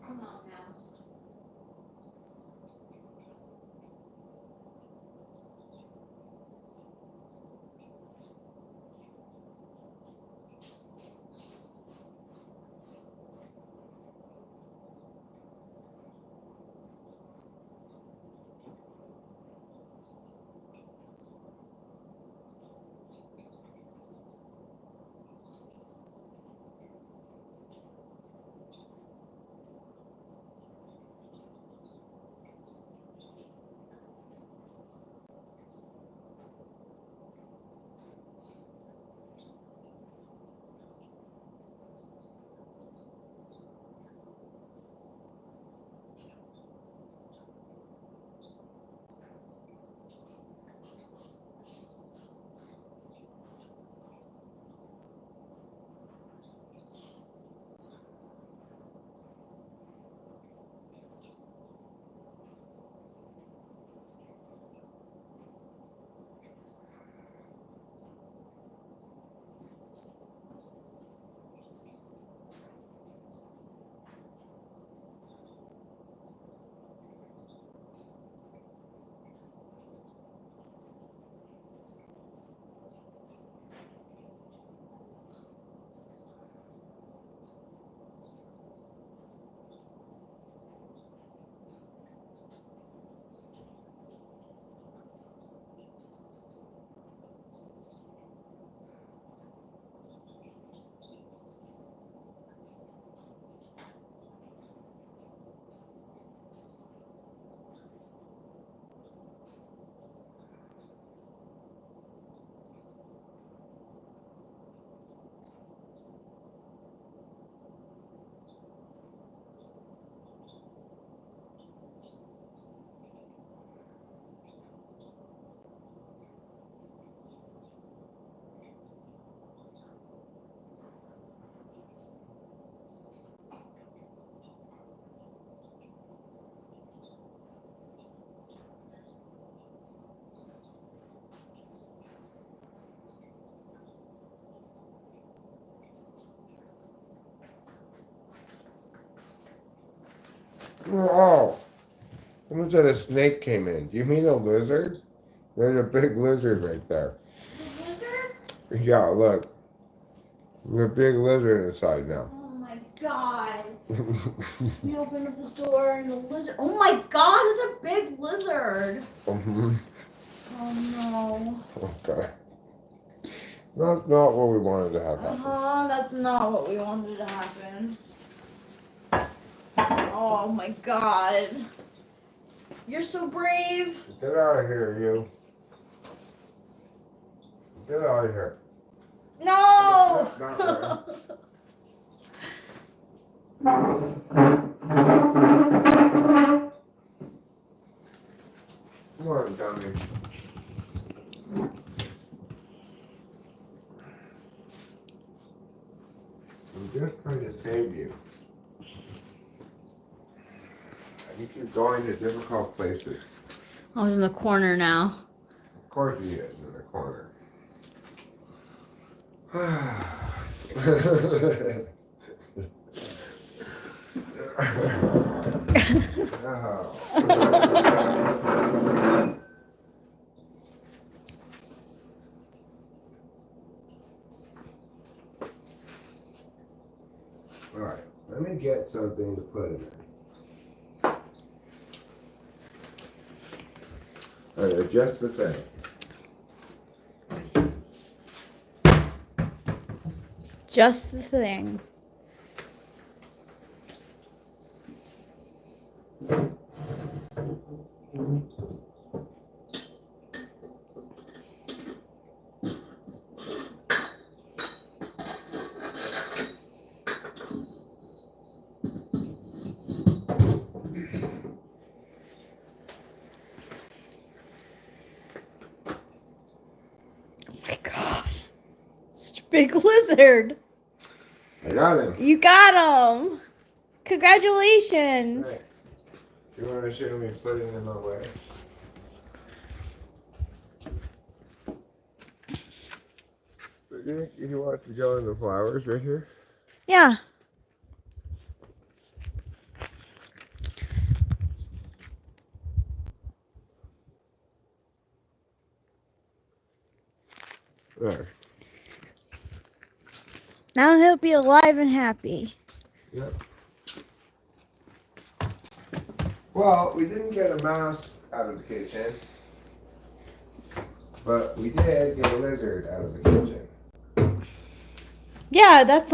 Come on, mouse. Oh, someone said a snake came in. Do you mean a lizard? There's a big lizard right there. The lizard? Yeah, look. There's a big lizard inside now. Oh my god. We opened up the door and the lizard. Oh my god, it's a big lizard. Mm-hmm. Oh no. Okay. That's not what we wanted to have happen. That's not what we wanted to happen. Oh my god. You're so brave. Get out of here, you. Get out of here. No! That's not Come on, dummy. I'm just trying to save you. And you keep going to difficult places. I was in the corner now. Of course he is in the corner. Alright, let me get something to put in there. Alright, adjust the thing. Just the thing. Big lizard. I got him. You got him. Congratulations. Thanks. You want to show me putting him away? You want to go in the flowers right here? Yeah. There. Now he'll be alive and happy. Yep. Well, we didn't get a mouse out of the kitchen, but we did get a lizard out of the kitchen. Yeah, that's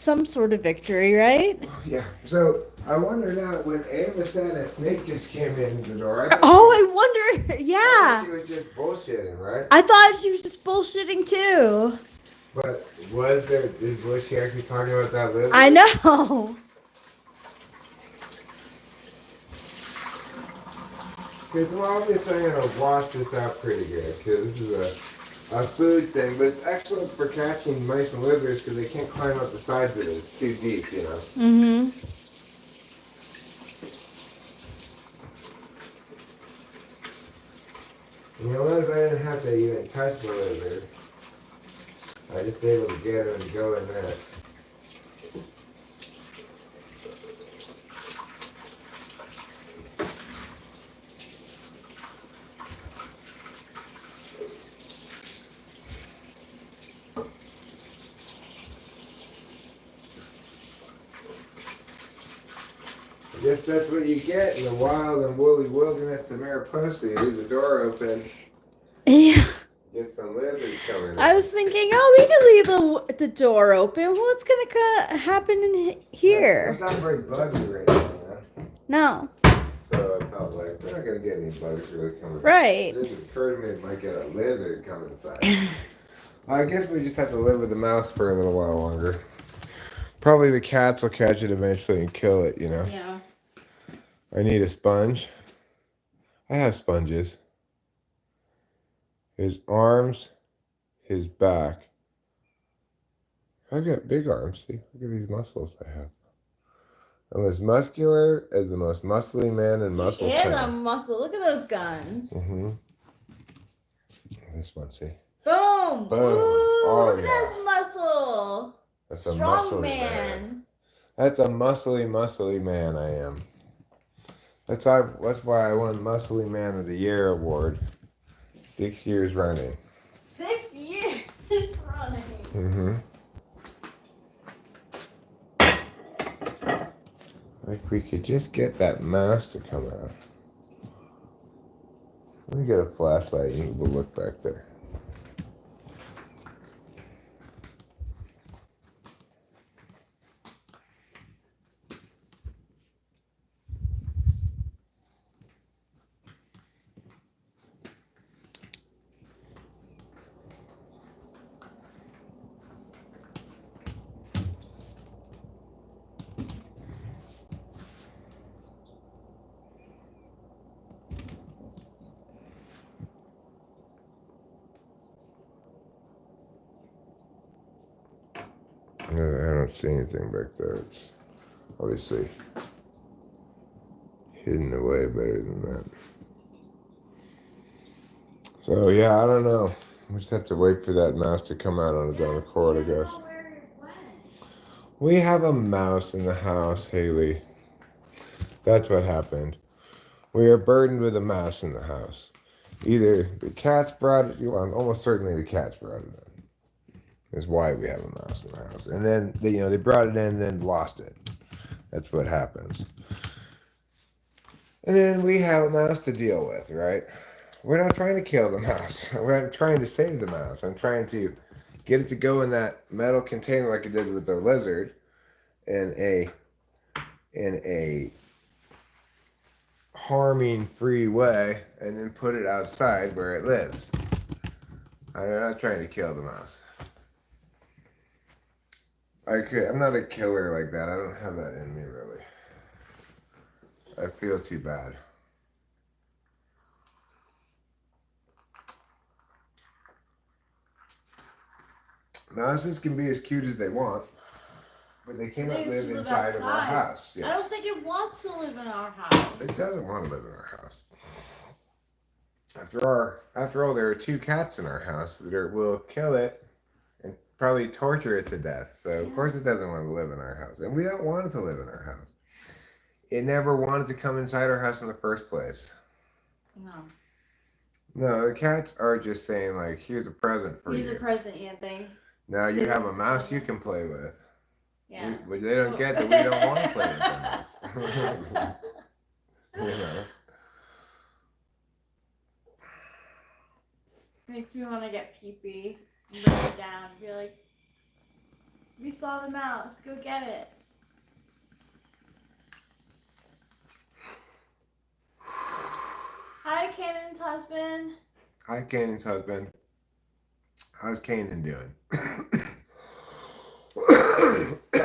some sort of victory, right? Yeah. So I wonder now, when Ava said a snake just came in the door. I wonder. I Yeah. thought she was just bullshitting, right? I thought she was just bullshitting too. But was she actually talking about that lizard? I know. Because obviously I'm going to wash this out pretty good, because this is a food thing, but it's excellent for catching mice and lizards because they can't climb up the sides of it. It's too deep, you know. Mm-hmm. And you'll notice I didn't have to even touch the lizard. I just able to get him and go in this. I guess that's what you get in the wild and woolly wilderness of Mariposa. You leave the door open, Yeah. get some lizards coming in. I was thinking, oh, we can leave the door open. What's gonna happen in here? It's not very buggy right now, man. No. So I felt like we're not going to get any bugs really coming. Right. It didn't occur to me it might get a lizard coming inside. I guess we just have to live with the mouse for a little while longer. Probably the cats will catch it eventually and kill it, you know. Yeah. I need a sponge. I have sponges. His arms, his back. I've got big arms. See, look at these muscles I have. I'm as muscular as the most muscly man in muscle Yeah, the town. muscle. Look at those guns. Mm-hmm. This one, see? Boom. Boom. Ooh, Oh, look at yeah. this muscle. That's a Strong muscly man. That's a muscly man I am. That's why I won Muscly Man of the Year award 6 years running. 6 years running. Mm-hmm. Like we could just get that mouse to come out. Let me get a flashlight and we'll look back there. No, I don't see anything back there. It's obviously hidden away better than that. So yeah, I don't know. We just have to wait for that mouse to come out on its own accord, I guess. We have a mouse in the house, Haley. That's what happened. We are burdened with a mouse in the house. Either the cats brought it, well, almost certainly the cats brought it in. That's why we have a mouse in the house. And then they brought it in and then lost it. That's what happens. And then we have a mouse to deal with, right? We're not trying to kill the mouse. We're trying to save the mouse. I'm trying to get it to go in that metal container like I did with the lizard in a harming free way, and then put it outside where it lives. I'm not trying to kill the mouse. I'm not a killer like that. I don't have that in me, really. I feel too bad. Mouses can be as cute as they want, but they cannot live inside of our house. Yes. I don't think it wants to live in our house. It doesn't want to live in our house. After all, there are 2 cats in our house that will kill it and probably torture it to death. So of course it doesn't want to live in our house, and we don't want it to live in our house. It never wanted to come inside our house in the first place. No. No, the cats are just saying like, "Here's a present for you." Here's a present, Anthony. Now you have a mouse you can play with. Yeah. But they don't get that we don't want to play with the mouse. You know. Makes me want to get pee-pee and bring it down and be like, "We saw the mouse. Go get it." Hi, Kanan's husband. Hi, Kanan's husband. How's Kanan doing?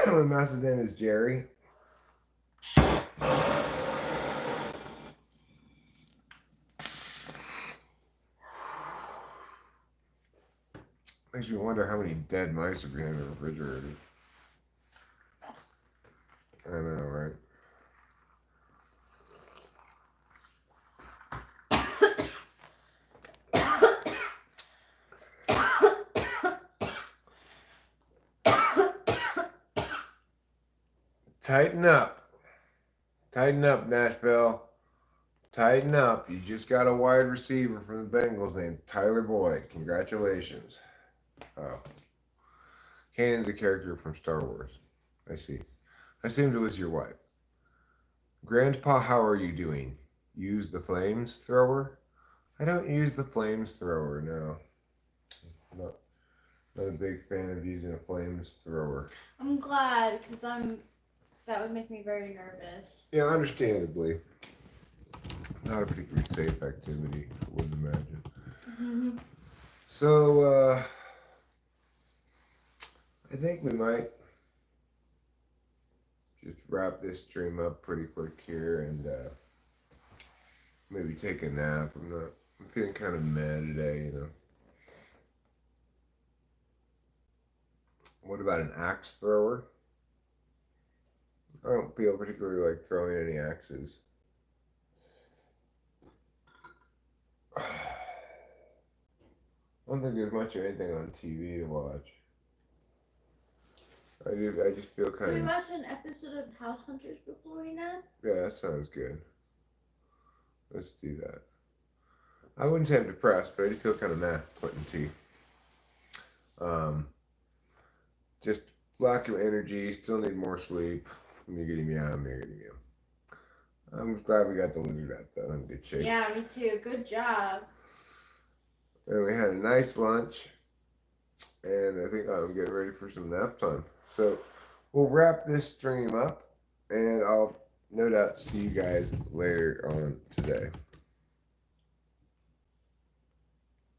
My mouse's name is Jerry. Makes you wonder how many dead mice are behind the refrigerator. I know, right? Tighten up. Tighten up, Nashville. Tighten up. You just got a wide receiver from the Bengals named Tyler Boyd. Congratulations. Oh. Kanan's a character from Star Wars. I see. I assumed it was your wife. Grandpa, how are you doing? Use the flames thrower? I don't use the flames thrower, no. Not a big fan of using a flames thrower. I'm glad, because that would make me very nervous. Yeah, understandably. Not a particularly safe activity, I wouldn't imagine. Mm-hmm. So, I think we might just wrap this stream up pretty quick here and maybe take a nap. I'm feeling kind of mad today, you know. What about an axe thrower? I don't feel particularly like throwing any axes. I don't think there's much of anything on TV to watch. I just feel kind of... Can we watch an episode of House Hunters before we nap? Yeah, that sounds good. Let's do that. I wouldn't say I'm depressed, but I just feel kind of meh putting tea. Just lack of energy, still need more sleep. Miggity meow, miggity meow. I'm glad we got the lizard out though in good shape. Yeah, me too. Good job. And we had a nice lunch, and I think I'm getting ready for some nap time. So we'll wrap this stream up, and I'll no doubt see you guys later on today.